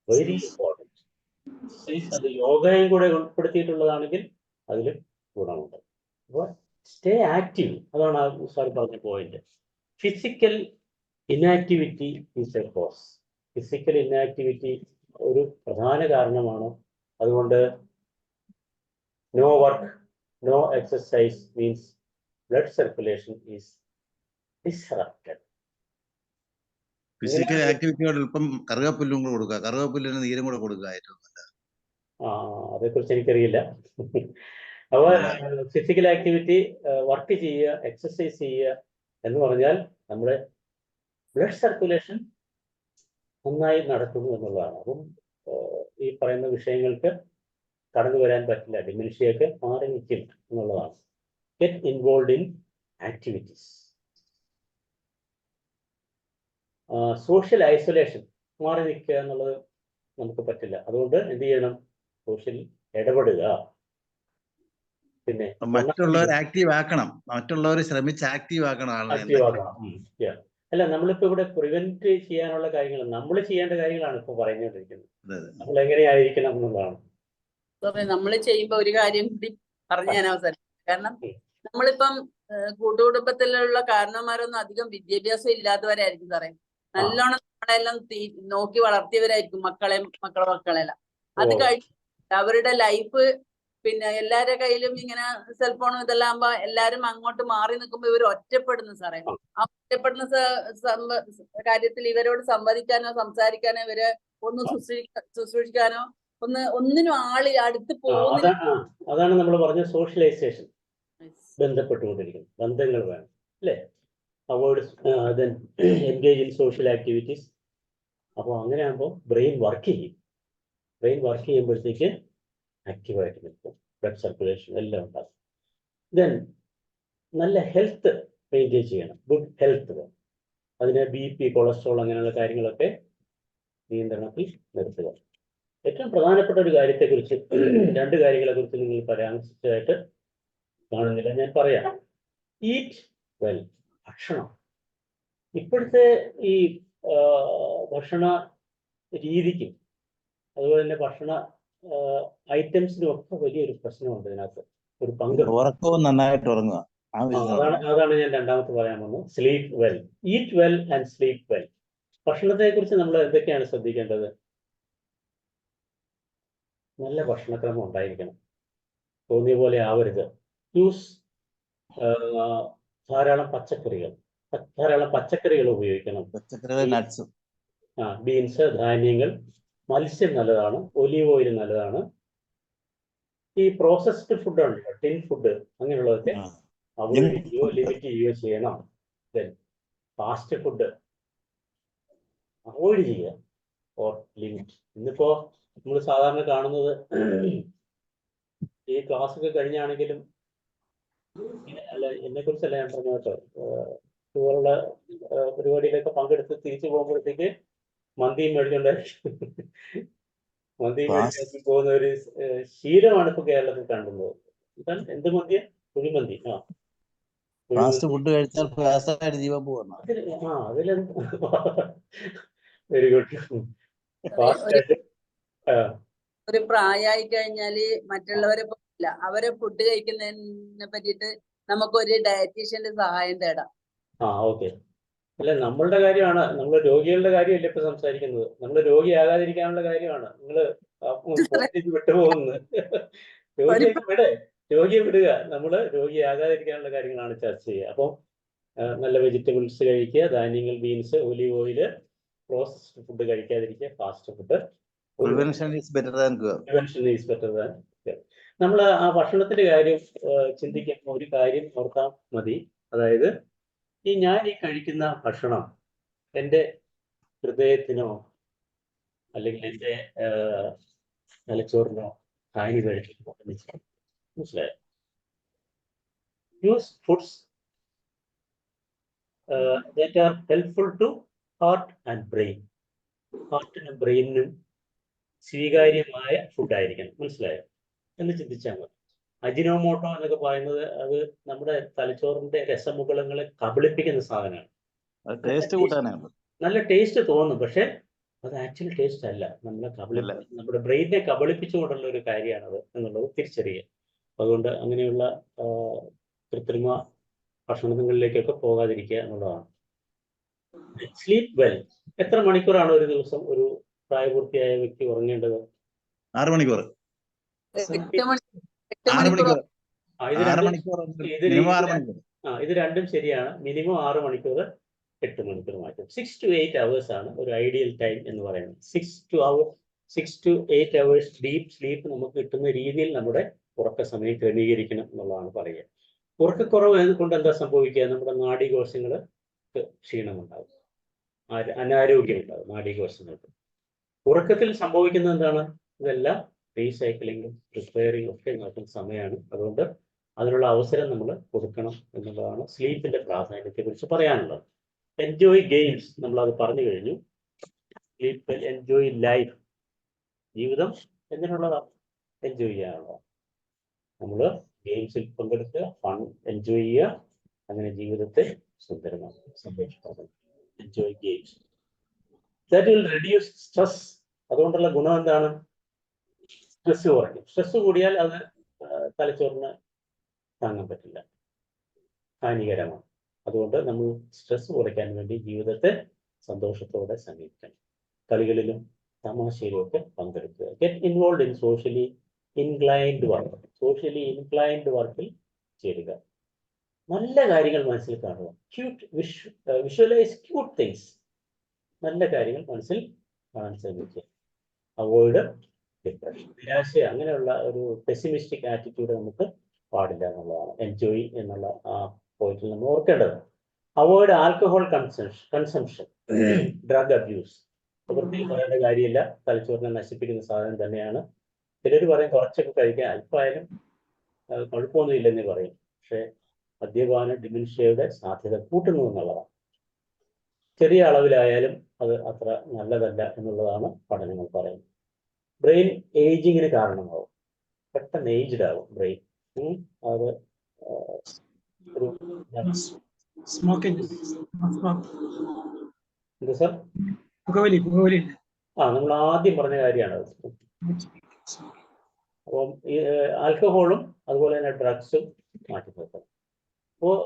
very important. Exercise അത് യോഗയും കൂടെ ഉൾപ്പെടുത്തിയിട്ടുള്ളതാണെങ്കിൽ അതിൽ ഗുണമുണ്ട്. അപ്പോൾ സ്റ്റേ ആക്റ്റീവ്, അതാണ് സാർ പറഞ്ഞ point. Physical inactivity is a cause. Physical inactivity ഒരു പ്രധാന കാരണമാണ്. അതുകൊണ്ട് no work, no exercise means blood circulation is disrupted. Physical ആക്ടിവിറ്റിയോട് ഇപ്പം കറുകപ്പുല്ലും കൂടെ കൊടുക്കുക, കറുകപ്പുല്ലിന് നീരും കൂടെ കൊടുക്കുക ഏറ്റവും നല്ലത്. അതേക്കുറിച്ച് എനിക്കറിയില്ല. അപ്പോൾ ഫിസിക്കൽ ആക്ടിവിറ്റി, വർക്ക് ചെയ്യുക, എക്സസൈസ് ചെയ്യുക എന്ന് പറഞ്ഞാൽ നമ്മുടെ ബ്ലഡ് സർക്കുലേഷൻ നന്നായി നടക്കുന്നു എന്നുള്ളതാണ്. അപ്പം ഈ പറയുന്ന വിഷയങ്ങൾക്ക് കടന്നു വരാൻ പറ്റില്ല, ഡിമെൻഷ്യയൊക്കെ മാറി നിൽക്കും എന്നുള്ളതാണ്. Get involve in activities. Social isolation, മാറി നിൽക്കുക എന്നുള്ളത് നമുക്ക് പറ്റില്ല. അതുകൊണ്ട് എന്ത് ചെയ്യണം? സോഷ്യൽ ഇടപെടുക. പിന്നെ മറ്റുള്ളവർ ആക്റ്റീവ് ആക്കണം, മറ്റുള്ളവർ ശ്രമിച്ച് ആക്റ്റീവ് ആക്കണം ആളെ. ആക്റ്റീവ് ആക്കണം. അല്ല, നമ്മളിപ്പോ ഇവിടെ പ്രിവെന്റ് ചെയ്യാനുള്ള കാര്യങ്ങൾ, നമ്മൾ ചെയ്യേണ്ട കാര്യങ്ങളാണ് ഇപ്പൊ പറഞ്ഞുകൊണ്ടിരിക്കുന്നത്. നമ്മൾ എങ്ങനെയായിരിക്കണം എന്നുള്ളതാണ്. നമ്മൾ ചെയ്യുമ്പോ ഒരു കാര്യം കൂടി പറഞ്ഞു ഞാൻ അവസാനം. കാരണം നമ്മളിപ്പം കൂട്ടുകുടുംബത്തിലുള്ള കാരണവന്മാരൊന്നും അധികം വിദ്യാഭ്യാസം ഇല്ലാത്തവരായിരിക്കും സാറേ. നല്ലോണം നമ്മളെല്ലാം നോക്കി വളർത്തിയവരായിരിക്കും മക്കളെല്ലാം. അത് കഴിഞ്ഞ് അവരുടെ ലൈഫ് പിന്നെ എല്ലാവരുടെ കയ്യിലും ഇങ്ങനെ സെൽഫോണും ഇതെല്ലാം ആകുമ്പോ എല്ലാരും അങ്ങോട്ട് മാറി നിൽക്കുമ്പോ ഇവർ ഒറ്റപ്പെടുന്നു സാറേ. ആ ഒറ്റപ്പെടുന്ന കാര്യത്തിൽ ഇവരോട് സംവദിക്കാനോ സംസാരിക്കാനോ ഇവരെ ഒന്ന് ശുശ്രൂഷിക്കാനോ ഒന്നിനും ആള് അടുത്ത് പോകുന്നില്ല. അതാണ് നമ്മൾ പറഞ്ഞ സോഷ്യലൈസേഷൻ. ബന്ധപ്പെട്ടുകൊണ്ടിരിക്കുന്നു, ബന്ധങ്ങൾ വേണം അല്ലേ? Avoid engage in social activities. അപ്പോൾ അങ്ങനെ ആകുമ്പോൾ ബ്രെയിൻ വർക്ക് ചെയ്യും. ബ്രെയിൻ വർക്ക് ചെയ്യുമ്പോഴത്തേക്ക് ആക്റ്റീവായിട്ട് നിൽക്കും, ബ്ലഡ് സർക്കുലേഷൻ എല്ലാം ഉണ്ടാകും. ദെൻ നല്ല ഹെൽത്ത് മെയിൻറ്റെയിൻ ചെയ്യണം, ഗുഡ് ഹെൽത്ത് വേണം. അതിന് BP, കൊളസ്ട്രോൾ അങ്ങനെയുള്ള കാര്യങ്ങളൊക്കെ നിയന്ത്രണത്തിൽ നിർത്തുക. ഏറ്റവും പ്രധാനപ്പെട്ട ഒരു കാര്യത്തെക്കുറിച്ച്, 2 കാര്യങ്ങളെക്കുറിച്ച് നിങ്ങൾ പരാമർശിച്ചതായിട്ട് കാണുന്നില്ല, ഞാൻ പറയാം. ഈറ്റ് വെൽ, ഭക്ഷണം. ഇപ്പോഴത്തെ ഈ ഭക്ഷണ രീതിക്കും അതുപോലെ തന്നെ ഭക്ഷണ ഐറ്റംസിനും ഒക്കെ വലിയൊരു പ്രശ്നമുണ്ട് ഇതിനകത്ത്. ഒരു പങ്ക് ഉറക്കവും നന്നായിട്ട് ഉറങ്ങുക. അതാണ് ഞാൻ രണ്ടാമത്തെ പറയാൻ വന്നത്. Sleep well, eat well and sleep well. ഭക്ഷണത്തെ കുറിച്ച് നമ്മൾ എന്തൊക്കെയാണ് ശ്രദ്ധിക്കേണ്ടത്? നല്ല ഭക്ഷണക്രമം ഉണ്ടായിരിക്കണം, തോന്നിയ പോലെ ആവരുത്. യൂസ് ധാരാളം പച്ചക്കറികൾ ഉപയോഗിക്കണം. പച്ചക്കറികൾ, നട്ട്സ്, ബീൻസ്, ധാന്യങ്ങൾ, മത്സ്യം നല്ലതാണ്, ഒലീവ് ഓയിൽ നല്ലതാണ്. ഈ പ്രോസസ്ഡ് ഫുഡ് ഉണ്ട്, ടിൻ ഫുഡ്, അങ്ങനെയുള്ളതൊക്കെ അവോയ്ഡ് ചെയ്യുകയോ ലിമിറ്റ് ചെയ്യുകയോ ചെയ്യണം. ദെൻ ഫാസ്റ്റ് ഫുഡ് അവോയ്ഡ് ചെയ്യുക ഓർ ലിമിറ്റ്. ഇന്നിപ്പോ നമ്മൾ സാധാരണ കാണുന്നത്, ഈ ക്ലാസ് ഒക്കെ കഴിഞ്ഞാണെങ്കിലും, അല്ല എന്നെ കുറിച്ചല്ല ഞാൻ പറഞ്ഞ കേട്ടോ, ഇതുപോലുള്ള പരിപാടിയിലൊക്കെ പങ്കെടുത്ത് തിരിച്ചു പോകുമ്പോഴത്തേക്ക് മന്തിയും മേടിച്ചുകൊണ്ടായിരിക്കും പോകുന്ന ഒരു ശീലമാണ് ഇപ്പൊ കേരളത്തിൽ കാണുന്നത്. എന്ത് മന്തിയാ? കുഴിമന്തി. ഫാസ്റ്റ് ഫുഡ് കഴിച്ചാൽ ഫാസ്റ്റായിട്ട് ജീവൻ പോകുന്നു. Very good. ഒരു പ്രായമായി കഴിഞ്ഞാല് മറ്റുള്ളവരെ പോലില്ല, അവരെ ഫുഡ് കഴിക്കുന്നതിനെ പറ്റിയിട്ട് നമുക്കൊരു ഡയറ്റീഷ്യന്റെ സഹായം തേടാം. ഓക്കെ. അല്ല, നമ്മളുടെ കാര്യമാണ്, നമ്മൾ രോഗികളുടെ കാര്യമല്ല ഇപ്പൊ സംസാരിക്കുന്നത്. നമ്മൾ രോഗിയാകാതിരിക്കാനുള്ള കാര്യമാണ് നിങ്ങൾ വിട്ടുപോകുന്നത്. രോഗിയെ വിടുക, നമ്മള് രോഗിയാകാതിരിക്കാനുള്ള കാര്യങ്ങളാണ് ചർച്ച ചെയ്യുക. അപ്പം നല്ല വെജിറ്റബിൾസ് കഴിക്കുക, ധാന്യങ്ങൾ, beans, olive oil, processed food കഴിക്കാതിരിക്കുക, fast food. Prevention is better than cure. നമ്മൾ ആ ഭക്ഷണത്തിന്റെ കാര്യം ചിന്തിക്കുമ്പോൾ ഒരു കാര്യം ഓർത്താൽ മതി. അതായത് ഞാൻ കഴിക്കുന്ന ഭക്ഷണം എൻ്റെ ഹൃദയത്തിനോ അല്ലെങ്കിൽ എൻ്റെ തലച്ചോറിനോ ഹാനി കഴിക്കുമോ എന്ന് മനസ്സിലായോ? Use foods that are helpful to heart and brain. ഹാർട്ടിനും ബ്രെയിനിനും സ്വീകാര്യമായ ഫുഡായിരിക്കണം, മനസ്സിലായോ എന്ന് ചിന്തിച്ചാൽ മതി. അജിനോമോട്ടോ എന്നൊക്കെ പറയുന്നത് അത് നമ്മുടെ തലച്ചോറിന്റെ രസമുകുളങ്ങളെ കബളിപ്പിക്കുന്ന സാധനമാണ്. നല്ല ടേസ്റ്റ് തോന്നും, പക്ഷെ അത് ആക്ച്വലി ടേസ്റ്റ് അല്ല. നമ്മുടെ ബ്രെയിനെ കബളിപ്പിച്ചുകൊണ്ടുള്ള ഒരു കാര്യമാണത് എന്നുള്ളത് തിരിച്ചറിയുക. അതുകൊണ്ട് അങ്ങനെയുള്ള കൃത്രിമ ഭക്ഷണങ്ങളിലേക്കൊക്കെ പോകാതിരിക്കുക എന്നുള്ളതാണ്. Sleep well. എത്ര മണിക്കൂറാണ് ഒരു ദിവസം ഒരു പ്രായപൂർത്തിയായ വ്യക്തി ഉറങ്ങേണ്ടത്? 6 മണിക്കൂർ. ഇത് രണ്ടും ശരിയാണ്. മിനിമം 6 മണിക്കൂർ 8 മണിക്കൂർ മാറ്റും. 6 to 8 hours ആണ് ഒരു ഐഡിയൽ ടൈം എന്ന് പറയുന്നത്. 6 to 8 hours ഡീപ്പ് സ്ലീപ്പ് നമുക്ക് കിട്ടുന്ന രീതിയിൽ നമ്മുടെ ഉറക്ക സമയം ക്രമീകരിക്കണം എന്നുള്ളതാണ് പറയുക. ഉറക്കക്കുറവ് കൊണ്ട് എന്താ സംഭവിക്കുക? നമ്മുടെ നാഡീകോശങ്ങൾക്ക് ക്ഷീണമുണ്ടാകും, അനാരോഗ്യം ഉണ്ടാകും നാഡീകോശങ്ങൾക്ക്. ഉറക്കത്തിൽ സംഭവിക്കുന്നത് എന്താണ്? ഇതെല്ലാം റീസൈക്ലിങ്ങും പ്രിപ്പയറിങ്ങും ഒക്കെ നടക്കുന്ന സമയമാണ്. അതുകൊണ്ട് അതിനുള്ള അവസരം നമ്മൾ കൊടുക്കണം എന്നുള്ളതാണ് സ്ലീപ്പിന്റെ പ്രാധാന്യത്തെ കുറിച്ച് പറയാനുള്ളത്. എൻജോയ് ഗെയിംസ്, നമ്മൾ അത് പറഞ്ഞു കഴിഞ്ഞു. സ്ലീപ്പ്, എൻജോയ് ലൈഫ്, ജീവിതം എന്തിനുള്ളതാണ്? എൻജോയ് ചെയ്യാനുള്ളതാണ്. നമ്മൾ ഗെയിംസിൽ പങ്കെടുക്കുക, ഫൺ എൻജോയ് ചെയ്യുക, അങ്ങനെ ജീവിതത്തെ സുന്ദരമാക്കുക, സന്തോഷമാക്കുക. Enjoy games. That will reduce stress. അതുകൊണ്ടുള്ള ഗുണം എന്താണ്? സ്ട്രെസ് കുറയ്ക്കും. സ്ട്രെസ് കൂടിയാൽ അത് തലച്ചോറിന് താങ്ങാൻ പറ്റില്ല, ഹാനികരമാണ്. അതുകൊണ്ട് നമ്മൾ സ്ട്രെസ് കുറയ്ക്കാൻ വേണ്ടി ജീവിതത്തെ സന്തോഷത്തോടെ സമീപിക്കണം. കളികളിലും തമാശയിലും ഒക്കെ പങ്കെടുക്കുക. Get involve in socially inclined work. Socially inclined വർക്കിൽ ചേരുക. നല്ല കാര്യങ്ങൾ മനസ്സിൽ കാണുക. Visualise cute things. നല്ല കാര്യങ്ങൾ മനസ്സിൽ കാണാൻ ശ്രമിക്കുക. അവോയ്ഡ് ഡിപ്രഷൻ, നിരാശ, അങ്ങനെയുള്ള ഒരു പെസിമിസ്റ്റിക് ആറ്റിറ്റ്യൂഡ് നമുക്ക് പാടില്ല എന്നുള്ളതാണ് എൻജോയ് എന്നുള്ള ആ പോയിന്റിൽ നമ്മൾ ഓർക്കേണ്ടത്. Avoid alcohol consumption, drug abuse. പ്രകൃതിയിൽ പറയേണ്ട കാര്യമില്ല, തലച്ചോറിനെ നശിപ്പിക്കുന്ന സാധനം തന്നെയാണ്. ചിലർ പറയും കുറച്ചൊക്കെ കഴിക്കാൻ, അല്പമായാലും കുഴപ്പമൊന്നും ഇല്ലെന്ന് പറയും. പക്ഷേ മദ്യപാന ഡിമെൻഷ്യയുടെ സാധ്യത കൂട്ടുന്നു എന്നുള്ളതാണ്. ചെറിയ അളവിലായാലും അത് അത്ര നല്ലതല്ല എന്നുള്ളതാണ് പഠനങ്ങൾ പറയുന്നത്. ബ്രെയിൻ ഏജിങ്ങിന് കാരണമാവും, പെട്ടെന്ന് ഏജ്ഡ് ആവും ബ്രെയിൻ. അത് ഒരു സ്മോക്കിംഗ്, എന്താ സാർ? പുകവലി. നമ്മൾ ആദ്യം പറഞ്ഞ കാര്യമാണ് അത്. അപ്പം ഈ ആൽക്കഹോളും അതുപോലെ തന്നെ ഡ്രഗ്സും മാറ്റി നിർത്തണം. അപ്പോൾ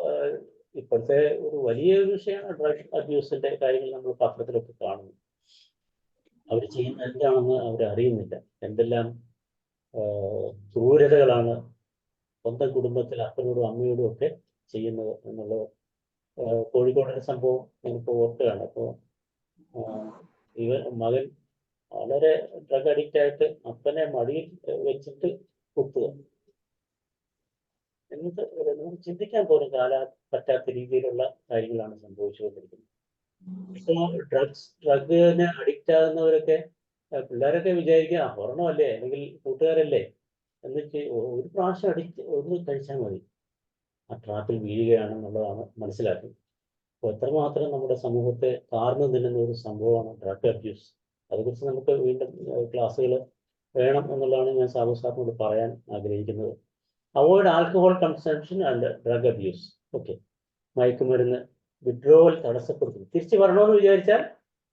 ഇപ്പോഴത്തെ ഒരു വലിയ വിഷയമാണ് ഡ്രഗ് അബ്യൂസിന്റെ കാര്യങ്ങൾ. നമ്മൾ പത്രത്തിലൊക്കെ കാണുന്നു. അവർ ചെയ്യുന്ന എന്താണെന്ന് അവർ അറിയുന്നില്ല. എന്തെല്ലാം ക്രൂരതകളാണ് സ്വന്തം കുടുംബത്തിൽ അപ്പനോടും അമ്മയോടും ഒക്കെ ചെയ്യുന്നത് എന്നുള്ളത്. കോഴിക്കോടൊരു സംഭവം ഞാനിപ്പോൾ ഓർക്കുകയാണ്. അപ്പോൾ മകൻ വളരെ ഡ്രഗ് അഡിക്റ്റ് ആയിട്ട് അപ്പനെ മടിയിൽ വെച്ചിട്ട് കുത്തുക. എന്നിട്ട് നമുക്ക് ചിന്തിക്കാൻ പോലും പറ്റാത്ത രീതിയിലുള്ള കാര്യങ്ങളാണ് സംഭവിച്ചുകൊണ്ടിരിക്കുന്നത്. ഇപ്പോൾ ഡ്രഗിന് അഡിക്റ്റ് ആകുന്നവരൊക്കെ പിള്ളേരൊക്കെ വിചാരിക്കുക ഒരെണ്ണമല്ലേ അല്ലെങ്കിൽ കൂട്ടുകാരല്ലേ എന്നിട്ട് ഒരു പ്രാവശ്യം ഒന്ന് കഴിച്ചാൽ മതി, ആ ട്രാപ്പിൽ വീഴുകയാണെന്നുള്ളതാണ് മനസ്സിലാക്കുന്നത്. അപ്പോൾ എത്രമാത്രം നമ്മുടെ സമൂഹത്തെ കാർന്നു തിന്നുന്ന ഒരു സംഭവമാണ് ഡ്രഗ് അബ്യൂസ്. അതേക്കുറിച്ച് നമുക്ക് വീണ്ടും ക്ലാസ്സുകൾ വേണം എന്നുള്ളതാണ് ഞാൻ സാബു സാറിനോട് പറയാൻ ആഗ്രഹിക്കുന്നത്. Avoid alcohol consumption and drug abuse. Okay. മയക്കുമരുന്ന് വിഡ്രോവൽ തടസ്സപ്പെടുത്തും. തിരിച്ചു വരണമെന്ന് വിചാരിച്ചാൽ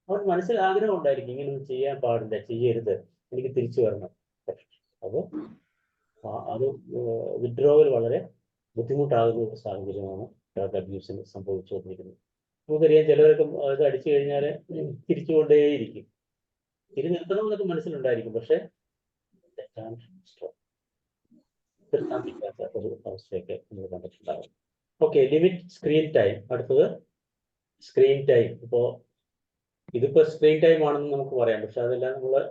അവൻ മനസ്സിൽ ആഗ്രഹം ഉണ്ടായിരിക്കും, ഇങ്ങനെയൊന്നും ചെയ്യാൻ പാടില്ല, ചെയ്യരുത്, എനിക്ക് തിരിച്ചു വരണം. അത് വിഡ്രോവൽ വളരെ ബുദ്ധിമുട്ടാകുന്ന ഒരു സാഹചര്യമാണ് ഡ്രഗ് അബ്യൂസിന് സംഭവിച്ചുകൊണ്ടിരിക്കുന്നത്. നമുക്കറിയാം, ചിലരൊക്കെ അത് അടിച്ചു കഴിഞ്ഞാൽ തിരിച്ചുകൊണ്ടേയിരിക്കും. നിർത്തണമെന്നൊക്കെ മനസ്സിലുണ്ടായിരിക്കും, പക്ഷെ നിർത്താൻ പറ്റാത്ത ഒരു അവസ്ഥയൊക്കെ നമ്മൾ കണ്ടിട്ടുണ്ടാകും. Okay, limit screen time. അടുത്തത് സ്ക്രീൻ ടൈം. ഇതിപ്പോ സ്ക്രീൻ ടൈം ആണെന്ന് നമുക്ക് പറയാം, പക്ഷെ അതെല്ലാം നമ്മൾ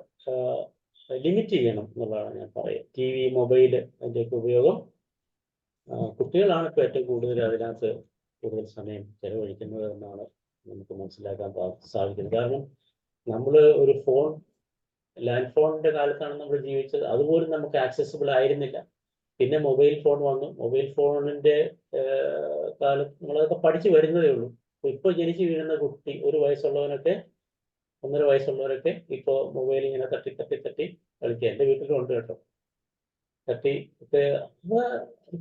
ലിമിറ്റ് ചെയ്യണം എന്നുള്ളതാണ് ഞാൻ പറയുക. TV, മൊബൈല്, അതിൻ്റെയൊക്കെ ഉപയോഗം. കുട്ടികളാണ് ഇപ്പോൾ ഏറ്റവും കൂടുതൽ അതിനകത്ത് കൂടുതൽ സമയം ചെലവഴിക്കുന്നത് എന്നാണ് നമുക്ക് മനസ്സിലാക്കാൻ സാധിക്കുന്നത്. കാരണം നമ്മൾ ഒരു ലാൻഡ് ഫോണിന്റെ കാലത്താണ് നമ്മൾ ജീവിച്ചത്, അതുപോലും നമുക്ക് ആക്സസിബിൾ ആയിരുന്നില്ല. പിന്നെ മൊബൈൽ ഫോൺ വന്നു. മൊബൈൽ ഫോണിന്റെ കാലത്ത് നമ്മളതൊക്കെ പഠിച്ചു വരുന്നതേ ഉള്ളൂ. ഇപ്പോൾ ജനിച്ചു വീഴുന്ന കുട്ടി, 1 വയസ്സുള്ളവനൊക്കെ 1.5 വയസ്സുള്ളവരൊക്കെ ഇപ്പോൾ മൊബൈൽ ഇങ്ങനെ തട്ടി കളിക്കുക. എൻ്റെ വീട്ടിലും ഉണ്ട് കേട്ടോ. തട്ടി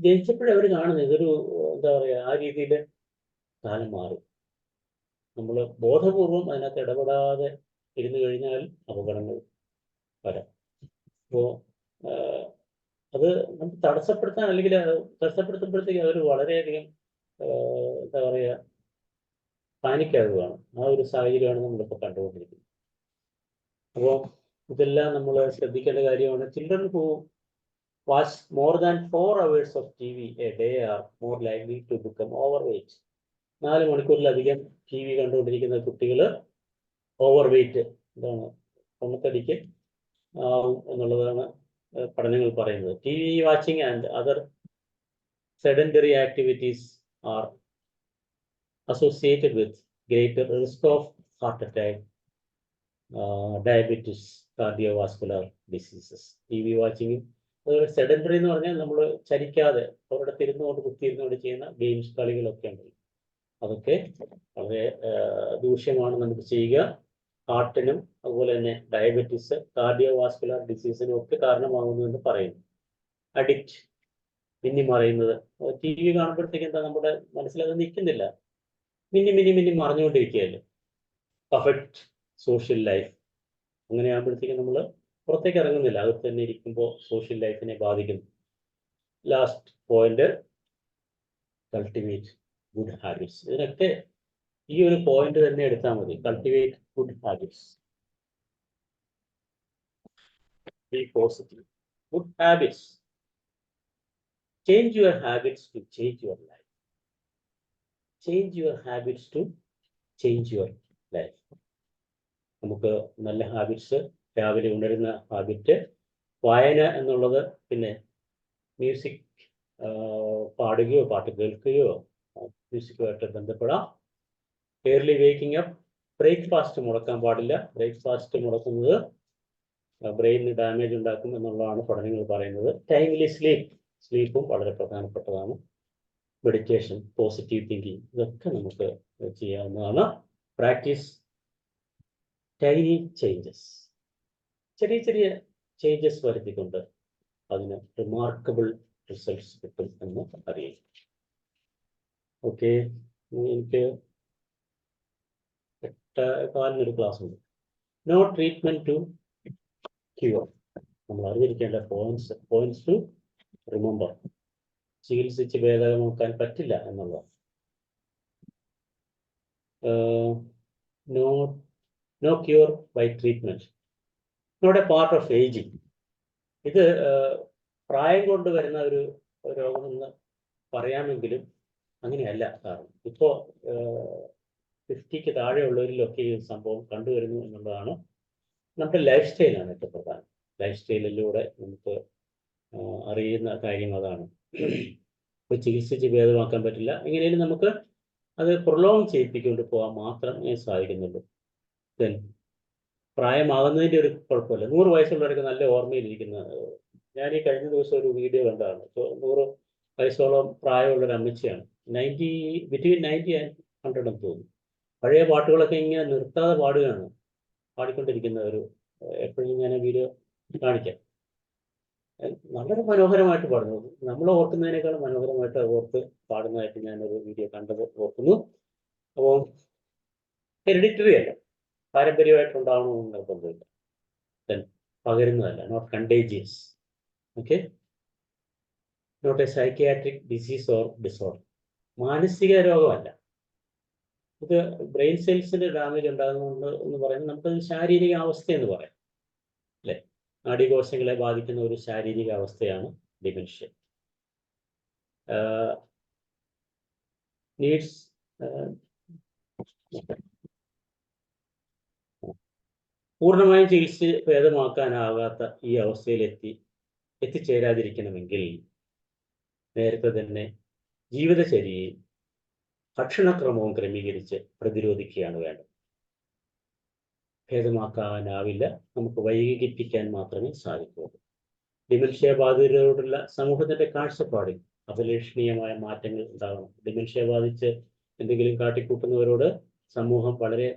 ജനിച്ചപ്പോഴേ അവർ കാണുന്നത് ഇതൊരു എന്താ പറയുക, ആ രീതിയിൽ കാലം മാറി. നമ്മൾ ബോധപൂർവം അതിനകത്ത് ഇടപെടാതെ ഇരുന്നു കഴിഞ്ഞാൽ അപകടങ്ങൾ വരാം. അപ്പോൾ അത് നമുക്ക് തടസ്സപ്പെടുത്താൻ, അല്ലെങ്കിൽ തടസ്സപ്പെടുത്തുമ്പോഴത്തേക്ക് അവർ വളരെയധികം എന്താ പറയുക, പാനിക്കാകുകയാണ്. ആ ഒരു സാഹചര്യമാണ് നമ്മളിപ്പോൾ കണ്ടുകൊണ്ടിരിക്കുന്നത്. അപ്പോൾ ഇതെല്ലാം നമ്മൾ ശ്രദ്ധിക്കേണ്ട കാര്യമാണ്. Children who watch more than 4 hours of TV a day are more likely to become overweight. 4 മണിക്കൂറിലധികം ടി വി കണ്ടുകൊണ്ടിരിക്കുന്ന കുട്ടികൾ ഓവർ വെയിറ്റ് എന്താണ് പൊണ്ണത്തടിക്ക് ആവും എന്നുള്ളതാണ് പഠനങ്ങൾ പറയുന്നത്. T V watching and other sedentary activities are associated with greater risk of heart attack, diabetes, cardiovascular diseases. T V വാച്ചിങ്ങും അതുപോലെ സെഡൻറ്ററി എന്ന് പറഞ്ഞാൽ നമ്മൾ ചലിക്കാതെ ഒരിടത്ത് ഇരുന്നുകൊണ്ട് കുത്തിയിരുന്നുകൊണ്ട് ചെയ്യുന്ന ഗെയിംസ് കളികളൊക്കെ ഉണ്ട്. അതൊക്കെ വളരെ ദൂഷ്യമാണ് നമുക്ക് ചെയ്യുക. ഹാർട്ടിനും അതുപോലെ തന്നെ ഡയബറ്റീസ്, കാർഡിയോവാസ്കുലർ ഡിസീസിനും ഒക്കെ കാരണമാകുന്നു എന്ന് പറയുന്നു. അഡിക്റ്റ് മിന്നി മറയുന്നത് ടി വി കാണുമ്പോഴത്തേക്ക് എന്താ നമ്മുടെ മനസ്സിലത് നിൽക്കുന്നില്ല, മിന്നി മറഞ്ഞുകൊണ്ടിരിക്കുകയല്ലേ. പെർഫെക്റ്റ് സോഷ്യൽ ലൈഫ് അങ്ങനെയാകുമ്പോഴത്തേക്കും നമ്മൾ പുറത്തേക്ക് ഇറങ്ങുന്നില്ല, അകത്ത് തന്നെ ഇരിക്കുമ്പോൾ സോഷ്യൽ ലൈഫിനെ ബാധിക്കുന്നു. Last point, cultivate good habits. ഇതിനൊക്കെ ഈ ഒരു പോയിന്റ് തന്നെ എടുത്താൽ മതി. Cultivate good habits, be positive. Good habits, change your habits to change your life. Change your habits to change your life. നമുക്ക് നല്ല ഹാബിറ്റ്സ്, രാവിലെ ഉണരുന്ന ഹാബിറ്റ്, വായന എന്നുള്ളത്, പിന്നെ മ്യൂസിക് പാടുകയോ പാട്ട് കേൾക്കുകയോ മ്യൂസിക്കുമായിട്ട് ബന്ധപ്പെടാം. ഏർലി വേക്കിംഗ് അപ്പ്, ബ്രേക്ക്ഫാസ്റ്റ് മുടക്കാൻ പാടില്ല. ബ്രേക്ക്ഫാസ്റ്റ് മുടക്കുന്നത് ബ്രെയിനിന് ഡാമേജ് ഉണ്ടാക്കും എന്നുള്ളതാണ് പഠനങ്ങൾ പറയുന്നത്. ടൈംലി സ്ലീപ്പും വളരെ പ്രധാനപ്പെട്ടതാണ്. മെഡിറ്റേഷൻ, പോസിറ്റീവ് തിങ്കിങ്, ഇതൊക്കെ നമുക്ക് ചെയ്യാവുന്നതാണ്. പ്രാക്ടീസ് ടൈനി ചേഞ്ചസ്, ചെറിയ ചേഞ്ചസ് വരുത്തിക്കൊണ്ട് അതിന് റിമാർക്കബിൾ റിസൾട്ട്സ് കിട്ടും എന്ന് അറിയാം. ഓക്കെ, എനിക്ക് 8:15 ക്ലാസ് ഉണ്ട്. No treatment to cure. നമ്മൾ അറിഞ്ഞിരിക്കേണ്ട പോയിന്റ്സ് ടു റിമെമ്പർ. ചികിത്സിച്ച് ഭേദമാക്കാൻ പറ്റില്ല എന്നുള്ളതാണ്. No cure by treatment, not a part of ageing. ഇത് പ്രായം കൊണ്ട് വരുന്ന ഒരു രോഗമെന്ന് പറയാമെങ്കിലും അങ്ങനെയല്ല. കാരണം ഇപ്പോൾ 50ക്ക് താഴെയുള്ളവരിലൊക്കെ ഈ സംഭവം കണ്ടുവരുന്നു എന്നുള്ളതാണ്. നമ്മുടെ ലൈഫ് സ്റ്റൈലാണ് ഏറ്റവും പ്രധാനം. ലൈഫ് സ്റ്റൈലിലൂടെ നമുക്ക് അറിയുന്ന കാര്യം അതാണ്. ഇപ്പോൾ ചികിത്സിച്ച് ഭേദമാക്കാൻ പറ്റില്ല. എങ്ങനെയും നമുക്ക് അത് പ്രൊലോങ് ചെയ്യിപ്പിക്കൊണ്ട് പോകാൻ മാത്രമേ സാധിക്കുന്നുള്ളൂ. ദെൻ പ്രായമാകുന്നതിൻ്റെ ഒരു കുഴപ്പമില്ല. 100 വയസ്സുള്ളവർക്ക് നല്ല ഓർമ്മയിലിരിക്കുന്ന, ഞാൻ ഈ കഴിഞ്ഞ ദിവസം ഒരു വീഡിയോ കണ്ടതാണ്. ഇപ്പോൾ 100 വയസ്സോളം പ്രായമുള്ളൊരു അമ്മച്ചിയാണ്. ബിറ്റ്വീൻ 90 and 100 എന്ന് തോന്നുന്നു. പഴയ പാട്ടുകളൊക്കെ ഇങ്ങനെ നിർത്താതെ പാടിക്കൊണ്ടിരിക്കുന്ന ഒരു, എപ്പോഴും ഞാൻ വീഡിയോ കാണിക്കാം. വളരെ മനോഹരമായിട്ട് പാടുന്നു. നമ്മൾ ഓർക്കുന്നതിനേക്കാളും മനോഹരമായിട്ട് ഓർത്ത് പാടുന്നതായിട്ട് ഞാനൊരു വീഡിയോ കണ്ടത് ഓർക്കുന്നു. അപ്പോൾ ഹെറിഡിറ്ററി അല്ല, പാരമ്പര്യമായിട്ടുണ്ടാവണമെന്ന് നിർബന്ധമില്ല. ദെൻ പകരുന്നതല്ല, not contagious. Okay, not a psychiatric disease or disorder. മാനസിക രോഗമല്ല ഇത്. ബ്രെയിൻ സെൽസിന്റെ ഡാമേജ് ഉണ്ടാകുന്നുണ്ട് എന്ന് പറയുന്നത് നമുക്കത് ശാരീരിക അവസ്ഥ എന്ന് പറയാം, അല്ലേ? നാഡീകോശങ്ങളെ ബാധിക്കുന്ന ഒരു ശാരീരിക അവസ്ഥയാണ് ഡിമെൻഷ്യ. നീഡ്സ് പൂർണ്ണമായും ചികിത്സ ഭേദമാക്കാനാകാത്ത ഈ അവസ്ഥയിൽ എത്തിച്ചേരാതിരിക്കണമെങ്കിൽ നേരത്തെ തന്നെ ജീവിതചര്യയും ഭക്ഷണക്രമവും ക്രമീകരിച്ച് പ്രതിരോധിക്കുകയാണ് വേണ്ടത്. ഭേദമാക്കാനാവില്ല, നമുക്ക് വൈകിപ്പിക്കാൻ മാത്രമേ സാധിക്കുകയുള്ളൂ. ഡിമെൻഷ്യ ബാധിതരോടുള്ള സമൂഹത്തിന്റെ കാഴ്ചപ്പാടിൽ അപലഷണീയമായ മാറ്റങ്ങൾ ഉണ്ടാകണം. ഡിമെൻഷ്യ ബാധിച്ച് എന്തെങ്കിലും കാട്ടിക്കൂട്ടുന്നവരോട് സമൂഹം വളരെ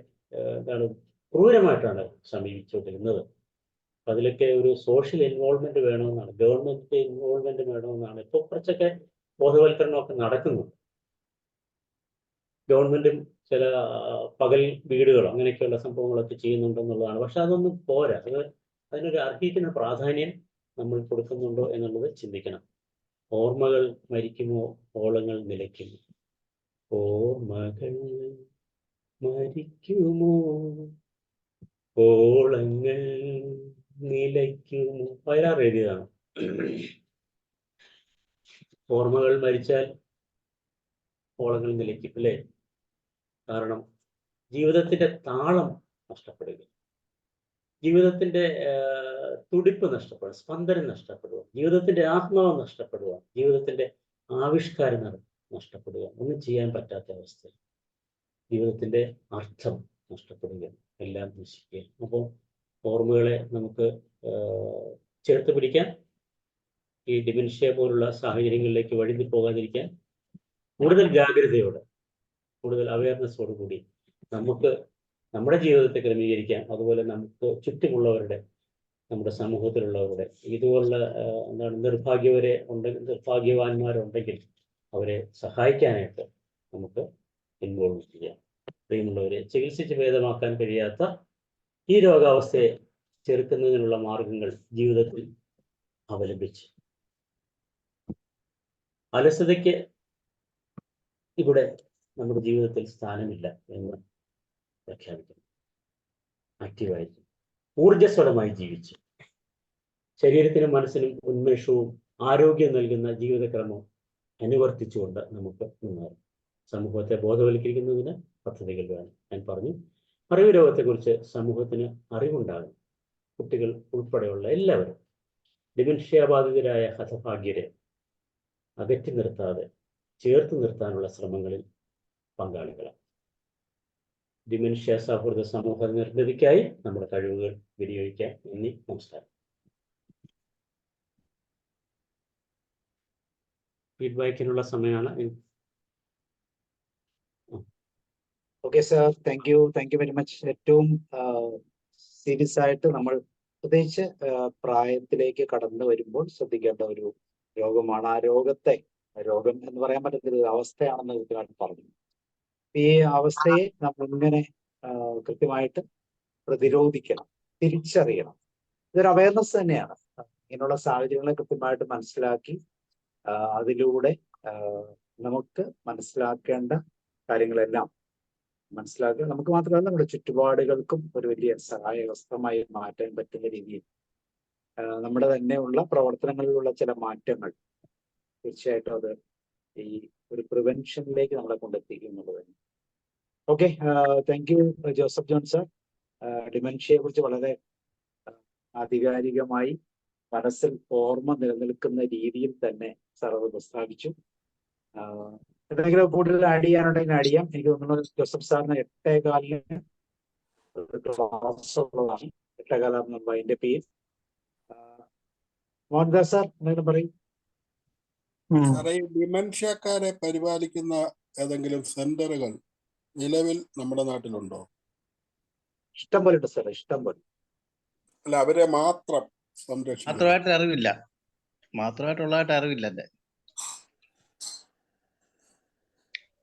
ക്രൂരമായിട്ടാണ് സമീപിച്ചുകൊണ്ടിരുന്നത്. അതിലൊക്കെ ഒരു സോഷ്യൽ ഇൻവോൾവ്മെന്റ് വേണമെന്നാണ്, ഗവൺമെന്റ് ഇൻവോൾവ്മെന്റ് വേണമെന്നാണ് ഇപ്പോൾ കുറച്ചൊക്കെ ബോധവൽക്കരണമൊക്കെ നടക്കുന്നുണ്ട്. ഗവൺമെന്റും ചില പകൽ വീടുകളോ അങ്ങനെയൊക്കെയുള്ള സംഭവങ്ങളൊക്കെ ചെയ്യുന്നുണ്ടെന്നുള്ളതാണ്. പക്ഷെ അതൊന്നും പോരാ. അതിനൊരു അർഹിക്കുന്ന പ്രാധാന്യം നമ്മൾ കൊടുക്കുന്നുണ്ടോ എന്നുള്ളത് ചിന്തിക്കണം. ഓർമ്മകൾ മരിക്കുമോ, ഓളങ്ങൾ നിലയ്ക്കുമോ? ഓർമ്മകൾ മരിക്കുമോ, ഓളങ്ങൾ നിലയ്ക്കുമോ? വയലാർ എഴുതിയതാണ്. ഓർമ്മകൾ മരിച്ചാൽ ഓളങ്ങൾ നിലയ്ക്കും അല്ലേ? കാരണം ജീവിതത്തിന്റെ താളം നഷ്ടപ്പെടുക, ജീവിതത്തിന്റെ തുടിപ്പ് നഷ്ടപ്പെടുക, സ്പന്ദനം നഷ്ടപ്പെടുക, ജീവിതത്തിന്റെ ആത്മാവ് നഷ്ടപ്പെടുക, ജീവിതത്തിന്റെ ആവിഷ്കാരം നഷ്ടപ്പെടുക, ഒന്നും ചെയ്യാൻ പറ്റാത്ത അവസ്ഥ, ജീവിതത്തിന്റെ അർത്ഥം നഷ്ടപ്പെടുക, എല്ലാം നശിക്കുക. അപ്പോൾ ഓർമ്മകളെ നമുക്ക് ചേർത്ത് പിടിക്കാൻ, ഈ ഡിമെൻഷ്യ പോലുള്ള സാഹചര്യങ്ങളിലേക്ക് വഴുതി പോകാതിരിക്കാൻ കൂടുതൽ ജാഗ്രതയോടെ, കൂടുതൽ അവയർനെസ്സോട് കൂടി നമുക്ക് നമ്മുടെ ജീവിതത്തെ ക്രമീകരിക്കാം. അതുപോലെ നമുക്ക് ചുറ്റുമുള്ളവരുടെ, നമ്മുടെ സമൂഹത്തിലുള്ളവരുടെ ഇതുപോലുള്ള നിർഭാഗ്യവാന്മാരുണ്ടെങ്കിൽ അവരെ സഹായിക്കാനായിട്ട് നമുക്ക് ഇൻവോൾവ് ചെയ്യാം. പ്രിയമുള്ളവരെ, ചികിത്സിച്ച് ഭേദമാക്കാൻ കഴിയാത്ത ഈ രോഗാവസ്ഥയെ ചെറുക്കുന്നതിനുള്ള മാർഗങ്ങൾ ജീവിതത്തിൽ അവലംബിച്ച് അലസതയ്ക്ക് ഇവിടെ നമ്മുടെ ജീവിതത്തിൽ സ്ഥാനമില്ല എന്ന് പ്രഖ്യാപിക്കുന്നു. ആക്റ്റീവായിരിക്കും, ഊർജ്ജസ്വലമായി ജീവിച്ച് ശരീരത്തിനും മനസ്സിനും ഉന്മേഷവും ആരോഗ്യം നൽകുന്ന ജീവിതക്രമം അനുവർത്തിച്ചുകൊണ്ട് നമുക്ക് മുന്നേറും. സമൂഹത്തെ ബോധവൽക്കരിക്കുന്നതിന് പദ്ധതികൾ വേണം. ഞാൻ പറഞ്ഞു, അറിവ് രോഗത്തെക്കുറിച്ച് സമൂഹത്തിന് അറിവുണ്ടാകും. കുട്ടികൾ ഉൾപ്പെടെയുള്ള എല്ലാവരും ഡിമെൻഷ്യ ബാധിതരായ ഹതഭാഗ്യരെ അകറ്റി നിർത്താതെ ചേർത്ത് നിർത്താനുള്ള ശ്രമങ്ങളിൽ പങ്കാളികളാണ്. ഡിമെൻഷ്യ സൗഹൃദ സമൂഹ നിർമ്മിതിക്കായി നമ്മുടെ കഴിവുകൾ വിനിയോഗിക്കാം. നന്ദി, നമസ്കാരം. ഫീഡ്ബാക്കിനുള്ള സമയമാണ്. Okay sir, thank you very much. ഏറ്റവും സീരിയസ് ആയിട്ട് നമ്മൾ പ്രത്യേകിച്ച് പ്രായത്തിലേക്ക് കടന്നു വരുമ്പോൾ ശ്രദ്ധിക്കേണ്ട ഒരു രോഗമാണ്. ആ രോഗം എന്ന് പറയാൻ പറ്റുന്ന അവസ്ഥയാണെന്ന് കൃത്യമായിട്ട് പറഞ്ഞു. ഈ അവസ്ഥയെ നമ്മൾ ഇങ്ങനെ കൃത്യമായിട്ട് പ്രതിരോധിക്കണം, തിരിച്ചറിയണം. ഇതൊരു അവയർനെസ് തന്നെയാണ്. ഇങ്ങനെയുള്ള സാഹചര്യങ്ങളെ കൃത്യമായിട്ട് മനസ്സിലാക്കി അതിലൂടെ നമുക്ക് മനസ്സിലാക്കേണ്ട കാര്യങ്ങളെല്ലാം മനസ്സിലാക്കുക. നമുക്ക് മാത്രമല്ല, നമ്മുടെ ചുറ്റുപാടുകൾക്കും ഒരു വലിയ സഹായവസ്ത്രമായി മാറ്റാൻ പറ്റുന്ന രീതിയിൽ നമ്മുടെ തന്നെയുള്ള പ്രവർത്തനങ്ങളിലുള്ള ചില മാറ്റങ്ങൾ തീർച്ചയായിട്ടും അത് ഈ ഒരു പ്രിവെൻഷനിലേക്ക് നമ്മളെ കൊണ്ടെത്തിക്കും എന്നുള്ളത്. Okay, thank you Joseph John sir. ഡിമെൻഷ്യയെ കുറിച്ച് വളരെ ആധികാരികമായി മനസ്സിൽ ഓർമ്മ നിലനിൽക്കുന്ന രീതിയിൽ തന്നെ സാർ അത് പ്രസ്താവിച്ചു. എന്തെങ്കിലും കൂടുതൽ ആഡ് ചെയ്യാനുണ്ടെങ്കിൽ ആഡ് ചെയ്യാം. എനിക്ക് തോന്നുന്നു ജോസഫ് സാറിന് 8:15 ക്ലാസ് ഉള്ളതാണ്. 8:15 അതിന്റെ പേര്. മോഹൻദാസ് സാർ എന്തെങ്കിലും പറയും? സാറേ, ഈ ഡിമെൻഷ്യക്കാരെ പരിപാലിക്കുന്ന ഏതെങ്കിലും സെന്ററുകൾ നിലവിൽ നമ്മുടെ നാട്ടിലുണ്ടോ? ഇഷ്ടം പോലെ ഉണ്ട് സാർ, ഇഷ്ടം പോലെ. അല്ല, അവരെ മാത്രം സംരക്ഷിക്കും. മാത്രമായിട്ടുള്ളതായിട്ട് അറിവില്ല എന്റെ.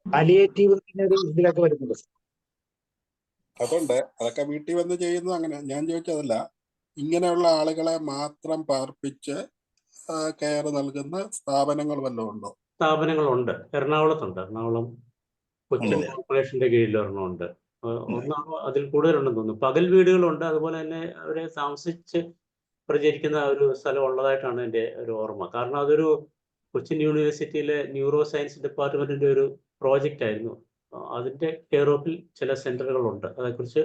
പാലിയേറ്റീവ് ഇതിലൊക്കെ വരുന്നുണ്ട് സാർ. അതുകൊണ്ട് അതൊക്കെ വീട്ടിൽ വന്ന് ചെയ്യുന്നു. അങ്ങനെ ഞാൻ ചോദിച്ചതല്ല, ഇങ്ങനെയുള്ള ആളുകളെ മാത്രം പാർപ്പിച്ച് കെയർ നൽകുന്ന സ്ഥാപനങ്ങൾ വല്ലതും ഉണ്ടോ? സ്ഥാപനങ്ങളുണ്ട്, എറണാകുളത്തുണ്ട്. എറണാകുളം കൊച്ചിൻ കോർപ്പറേഷന്റെ കീഴിൽ ഒരെണ്ണമുണ്ട്. അതിൽ കൂടുതലുണ്ടെന്ന് തോന്നുന്നു. പകൽ വീടുകളുണ്ട്. അതുപോലെ തന്നെ അവരെ താമസിച്ച് പ്രചരിക്കുന്ന ഒരു സ്ഥലം ഉള്ളതായിട്ടാണ് എൻ്റെ ഒരു ഓർമ്മ. കാരണം അതൊരു കൊച്ചിൻ യൂണിവേഴ്സിറ്റിയിലെ ന്യൂറോ സയൻസ് ഡിപ്പാർട്ട്മെന്റിന്റെ ഒരു പ്രോജക്റ്റ് ആയിരുന്നു. അതിന്റെ കെയർ ഓഫിൽ ചില സെന്ററുകളുണ്ട്. അതേക്കുറിച്ച്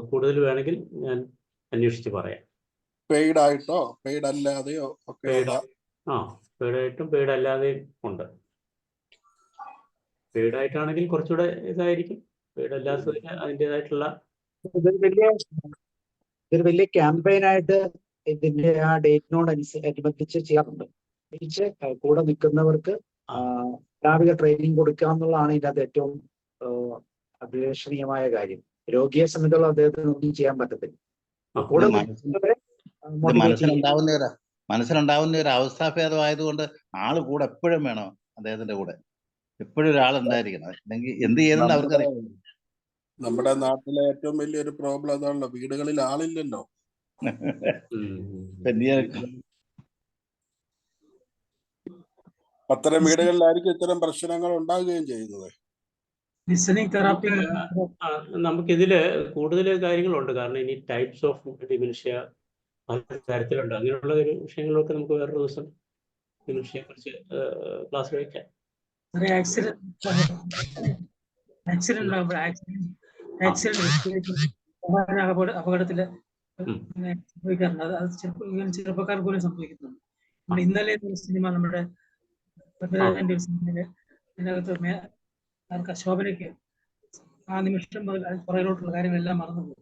കൂടുതൽ വേണമെങ്കിൽ ഞാൻ അന്വേഷിച്ച് പറയാം. പെയ്ഡ് ആയിട്ടോ പെയ്ഡ് അല്ലാതെയോ ഒക്കെ? പെയ്ഡായിട്ടും പെയ്ഡ് അല്ലാതെയും ഉണ്ട്. പെയ്ഡ് ആയിട്ടാണെങ്കിൽ കുറച്ചുകൂടെ ഇതായിരിക്കും. പെയ്ഡ് അല്ലാത്തതിന് അതിൻ്റെതായിട്ടുള്ള ഇതൊരു വലിയ ക്യാമ്പയിനായിട്ട് ഇതിന്റെ ആ ഡേറ്റിനോട് അനുബന്ധിച്ച് ചെയ്യാറുണ്ട്. തിരിച്ച് കൂടെ നിൽക്കുന്നവർക്ക് എല്ലാവിധ ട്രെയിനിങ് കൊടുക്കുക എന്നുള്ളതാണ് ഇതിനകത്ത് ഏറ്റവും അഭിലഷണീയമായ കാര്യം. രോഗിയെ സംബന്ധിച്ചുള്ള അദ്ദേഹത്തിന് ഒന്നും ചെയ്യാൻ പറ്റത്തില്ല. കൂടെ മനസ്സിലുണ്ടാവുന്ന ഒരു അവസ്ഥാഭേദം ആയതുകൊണ്ട് ആള് കൂടെ എപ്പോഴും വേണം. അദ്ദേഹത്തിന്റെ കൂടെ എപ്പോഴും ഒരാളുണ്ടായിരിക്കണം. അല്ലെങ്കിൽ എന്ത് ചെയ്യുന്നത് അവർക്കറിയാം. നമ്മുടെ നാട്ടിലെ ഏറ്റവും വലിയൊരു പ്രോബ്ലം അതാണല്ലോ, വീടുകളിൽ ആളില്ലല്ലോ. അത്തരം വീടുകളിലായിരിക്കും ഇത്തരം പ്രശ്നങ്ങൾ ഉണ്ടാകുകയും ചെയ്യുന്നത്. ലിസണിങ് തെറാപ്പി നമുക്കിതില് കൂടുതൽ കാര്യങ്ങളുണ്ട്. കാരണം ഇനി ടൈപ്സ് ഓഫ് ഡിമെൻഷ്യ പല തരത്തിലുണ്ട്. അങ്ങനെയുള്ള ഒരു വിഷയങ്ങളൊക്കെ നമുക്ക് വേറൊരു ദിവസം ഡിമെൻഷ്യയെ കുറിച്ച് ക്ലാസ് കഴിക്കാൻ. ഒരു ആക്സിഡന്റ് അപകടത്തില് സംഭവിക്കാറുണ്ട്. അത് ചെറുപ്പക്കാർ പോലും സംഭവിക്കുന്നുണ്ട്. നമ്മുടെ ഇന്നലെ എന്ന സിനിമ നമ്മുടെ അതിനകത്ത് ശോഭനയ്ക്ക് ആ നിമിഷം മുതൽ പുറകിലോട്ടുള്ള കാര്യങ്ങളെല്ലാം മറന്നുപോകും.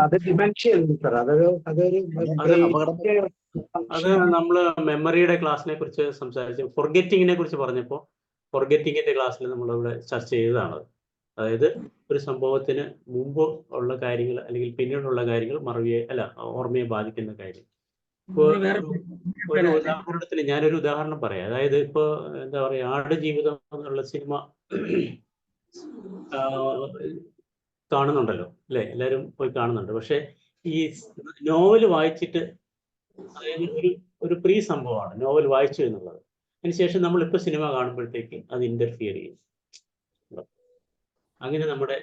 അത് ഡിമെൻഷ്യ സർ, അതൊരു അത് നമ്മള് മെമ്മറിയുടെ ക്ലാസ്സിനെ കുറിച്ച് സംസാരിച്ചു, ഫൊർഗെറ്റിങ്ങിനെ കുറിച്ച് പറഞ്ഞപ്പോൾ ഫൊർഗെറ്റിങ്ങിന്റെ ക്ലാസ്സിൽ നമ്മളിവിടെ ചർച്ച ചെയ്തതാണ്. അതായത് ഒരു സംഭവത്തിന് മുമ്പ് ഉള്ള കാര്യങ്ങൾ അല്ലെങ്കിൽ പിന്നീടുള്ള കാര്യങ്ങൾ ഓർമ്മയെ ബാധിക്കുന്ന കാര്യം. ഇപ്പോൾ ഒരു ഉദാഹരണത്തിന് ഞാനൊരു ഉദാഹരണം പറയാം. അതായത് ഇപ്പൊ എന്താ പറയാ, ആടുജീവിതം എന്നുള്ള സിനിമ കാണുന്നുണ്ടല്ലോ അല്ലെ, എല്ലാവരും പോയി കാണുന്നുണ്ട്. പക്ഷെ ഈ നോവല് വായിച്ചിട്ട്, അതായത് ഒരു പ്രീ സംഭവമാണ് നോവൽ വായിച്ചു എന്നുള്ളത്. അതിനുശേഷം നമ്മളിപ്പോൾ സിനിമ കാണുമ്പോഴത്തേക്ക് അത് ഇന്റർഫിയർ ചെയ്യും. അങ്ങനെ നമ്മുടെ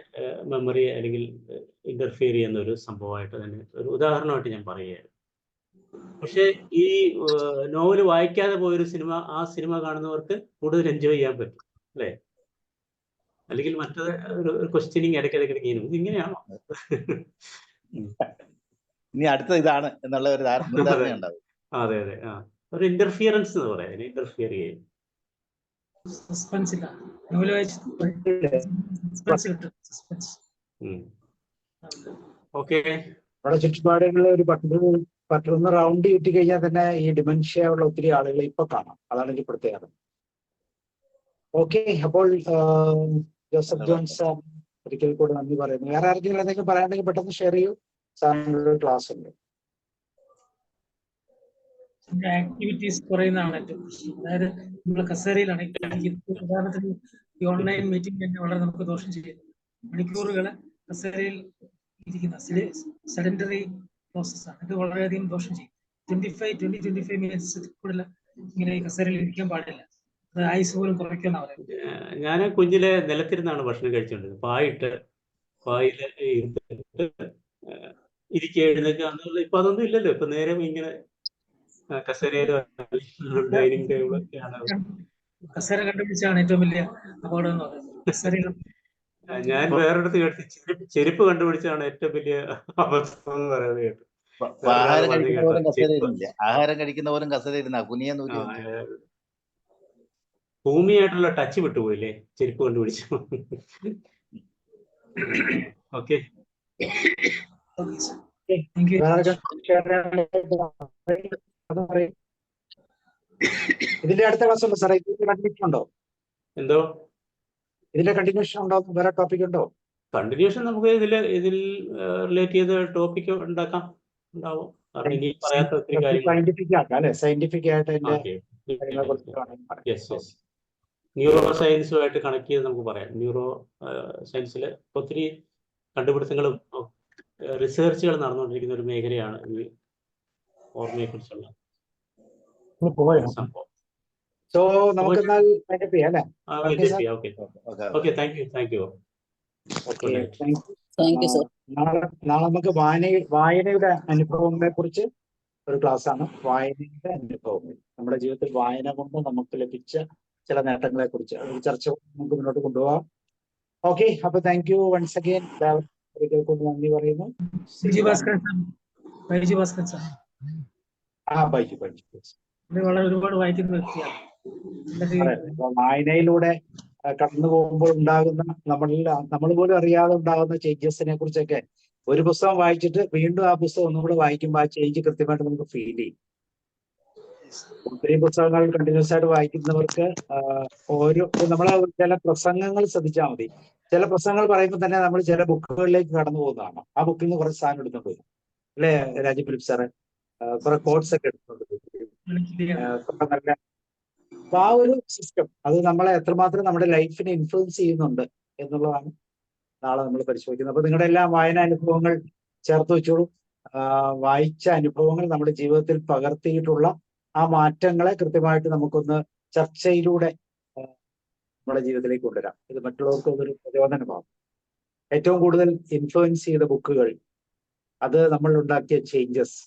മെമ്മറിയെ അല്ലെങ്കിൽ ഇന്റർഫിയർ ചെയ്യുന്ന ഒരു സംഭവമായിട്ട് തന്നെ ഒരു ഉദാഹരണമായിട്ട് ഞാൻ പറയുകയായിരുന്നു. പക്ഷെ ഈ നോവൽ വായിക്കാതെ പോയൊരു സിനിമ, ആ സിനിമ കാണുന്നവർക്ക് കൂടുതൽ എൻജോയ് ചെയ്യാൻ പറ്റും അല്ലേ? അല്ലെങ്കിൽ മറ്റേ ഒരു ക്വസ്റ്റ്യനിങ് ഇടയ്ക്കിടയ്ക്ക് ഇങ്ങനെയാണോ? ഇനി അടുത്ത ഇതാണ് എന്നുള്ള ഒരു ധാരണയുണ്ടാവും. അതെ അതെ, ഒരു ഇന്റർഫിയറൻസ് എന്ന് പറയാം, ഇന്റർഫിയർ ചെയ്യും. ഓക്കെ, നമ്മുടെ ചുറ്റുപാടുകളിൽ ഒരു 10 റൗണ്ട് കിട്ടി കഴിഞ്ഞാൽ തന്നെ ഈ ഡിമെൻഷ്യ ഉള്ള ഒത്തിരി ആളുകൾ ഇപ്പൊ കാണാം. അതാണ് എനിക്ക് പ്രത്യേകത. ഓക്കെ, അപ്പോൾ ജോസഫ് ജോൺസ് സാർ ഒരിക്കൽ കൂടി നന്ദി പറയുന്നു. വേറെ ആർക്കെങ്കിലും എന്തെങ്കിലും പറയാണ്ടെങ്കിൽ പെട്ടെന്ന് ഷെയർ ചെയ്യൂ. സാറിനൊരു ക്ലാസ് ഉണ്ട്. ആക്ടിവിറ്റീസ് കുറയുന്നതാണ് ഏറ്റവും പ്രശ്നം. അതായത് നമ്മൾ കസേരയിലാണ് ഉദാഹരണത്തിന് ഈ ഓൺലൈൻ മീറ്റിംഗ് തന്നെ വളരെ നമുക്ക് ദോഷം ചെയ്യുന്നു. മണിക്കൂറുകൾ കസേരയിൽ ഇരിക്കുന്ന സെഡന്ററി പ്രോസസ്സാണ്. ഇത് വളരെയധികം ദോഷം ചെയ്യും. 25 മിനിറ്റ്സ് കൂടുതൽ ഇങ്ങനെ ഈ കസേരയിൽ ഇരിക്കാൻ പാടില്ല. അത് ആയുസ് പോലും കുറയ്ക്കുന്ന പറയുന്നത്. ഞാൻ കുഞ്ഞിലെ നിലത്തിരുന്നാണ് ഭക്ഷണം കഴിച്ചുകൊണ്ടിരുന്നത്. പായില് ഇരിക്കുക, എഴുന്നേക്കുക എന്നുള്ള ഇപ്പൊ അതൊന്നും ഇല്ലല്ലോ. ഇപ്പൊ നേരെ ഇങ്ങനെ കസേരയിലോ ഡൈനിങ് ടേബിളൊക്കെയാണ്. കസേര കണ്ടുപിടിച്ചാണ് ഏറ്റവും വലിയ അപകടം എന്ന് പറയുന്നത്. ഞാൻ വേറൊരിടത്ത് കേട്ടു, ചെരുപ്പ് കണ്ടുപിടിച്ചാണ് ഏറ്റവും വലിയ അബദ്ധം എന്ന് പറയുന്നത് കേട്ടു. ആഹാരം കഴിക്കുന്നവരും കസേര ഇരുന്ന കുനിയെന്ന് ഭൂമിയായിട്ടുള്ള ടച്ച് വിട്ടുപോയില്ലേ ചെരുപ്പ് കണ്ടുപിടിച്ചു. ഓക്കെ, ഇതിന്റെ അടുത്ത ക്ലാസ് ഉണ്ടോ സാറേ? ഇതിന്റെ കണ്ടിന്യൂഷൻ ഉണ്ടോ? എന്തോ ഇതിന്റെ കണ്ടിന്യൂഷൻ ഉണ്ടോ? വേറെ ടോപ്പിക് ഉണ്ടോ? കണ്ടിന്യൂഷൻ നമുക്ക് ഇതിൽ റിലേറ്റ് ചെയ്ത ടോപ്പിക് ഉണ്ടാവും. കാരണം ഇനി പറയാത്ത ഒത്തിരി കാര്യങ്ങൾ സയന്റിഫിക് ആക്കാം അല്ലെ? സയന്റിഫിക് ആയിട്ട് ന്യൂറോ സയൻസുമായിട്ട് കണക്ട് ചെയ്ത് നമുക്ക് പറയാം. ന്യൂറോ സയൻസിൽ ഒത്തിരി കണ്ടുപിടുത്തങ്ങളും റിസർച്ചുകൾ നടന്നുകൊണ്ടിരിക്കുന്ന ഒരു മേഖലയാണ് ഈ ഓർമ്മയെ കുറിച്ചുള്ള സംഭവം. സോ നമുക്ക് ഓക്കെ, താങ്ക് യു. നാളെ നമുക്ക് വായനയുടെ അനുഭവങ്ങളെ കുറിച്ച് ഒരു ക്ലാസ് ആണ്. വായനയുടെ അനുഭവങ്ങൾ, നമ്മുടെ ജീവിതത്തിൽ വായന കൊണ്ട് നമുക്ക് ലഭിച്ച ചില നേട്ടങ്ങളെ കുറിച്ച് ഒരു ചർച്ച നമുക്ക് മുന്നോട്ട് കൊണ്ടുപോകാം. ഓക്കെ, അപ്പൊ താങ്ക് യു വൺസ് അഗൈൻ. നന്ദി പറയുന്നു. ഒരുപാട് വായിക്കുന്ന വ്യക്തിയാണ്. വായനയിലൂടെ കടന്നു പോകുമ്പോൾ ഉണ്ടാകുന്ന നമ്മൾ പോലും അറിയാതെ ഉണ്ടാകുന്ന ചേഞ്ചസിനെ കുറിച്ചൊക്കെ ഒരു പുസ്തകം വായിച്ചിട്ട് വീണ്ടും ആ പുസ്തകം ഒന്നുകൂടെ വായിക്കുമ്പോൾ ആ ചേഞ്ച് കൃത്യമായിട്ട് നമുക്ക് ഫീൽ ചെയ്യും. ഒത്തിരി പുസ്തകങ്ങൾ കണ്ടിന്യൂസ് ആയിട്ട് വായിക്കുന്നവർക്ക് നമ്മളെ ചില പ്രസംഗങ്ങൾ ശ്രദ്ധിച്ചാൽ മതി. ചില പ്രസംഗങ്ങൾ പറയുമ്പോൾ തന്നെ നമ്മൾ ചില ബുക്കുകളിലേക്ക് കടന്നു പോകുന്നതാണ്. ആ ബുക്കിൽ നിന്ന് കുറച്ച് സാധനം എടുത്തോണ്ട് വരും അല്ലെ രാജീവ് ഫിലിപ്പ് സാറ്? കുറെ കോട്സ് ഒക്കെ എടുത്തോണ്ട് വരും. നല്ല അപ്പൊ ആ ഒരു സിസ്റ്റം അത് നമ്മളെ എത്രമാത്രം നമ്മുടെ ലൈഫിനെ ഇൻഫ്ലുവൻസ് ചെയ്യുന്നുണ്ട് എന്നുള്ളതാണ് നാളെ നമ്മൾ പരിശോധിക്കുന്നത്. അപ്പൊ നിങ്ങളുടെ എല്ലാ വായന അനുഭവങ്ങൾ ചേർത്ത് വെച്ചോളൂ. വായിച്ച അനുഭവങ്ങൾ നമ്മുടെ ജീവിതത്തിൽ പകർത്തിയിട്ടുള്ള ആ മാറ്റങ്ങളെ കൃത്യമായിട്ട് നമുക്കൊന്ന് ചർച്ചയിലൂടെ നമ്മുടെ ജീവിതത്തിലേക്ക് കൊണ്ടുവരാം. ഇത് മറ്റുള്ളവർക്ക് അതൊരു പ്രചോദനമാകും. ഏറ്റവും കൂടുതൽ ഇൻഫ്ലുവൻസ് ചെയ്ത ബുക്കുകൾ, അത് നമ്മൾ ഉണ്ടാക്കിയ ചേഞ്ചസ്,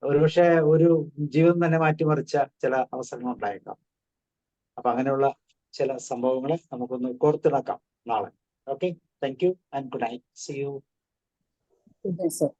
ഒരുപക്ഷെ ഒരു ജീവിതം തന്നെ മാറ്റിമറിച്ച ചില അവസരങ്ങൾ ഉണ്ടായേക്കാം. അപ്പൊ അങ്ങനെയുള്ള ചില സംഭവങ്ങളെ നമുക്കൊന്ന് കോർത്തിണക്കാം നാളെ. Okay, thank you and good night. See you. Sir.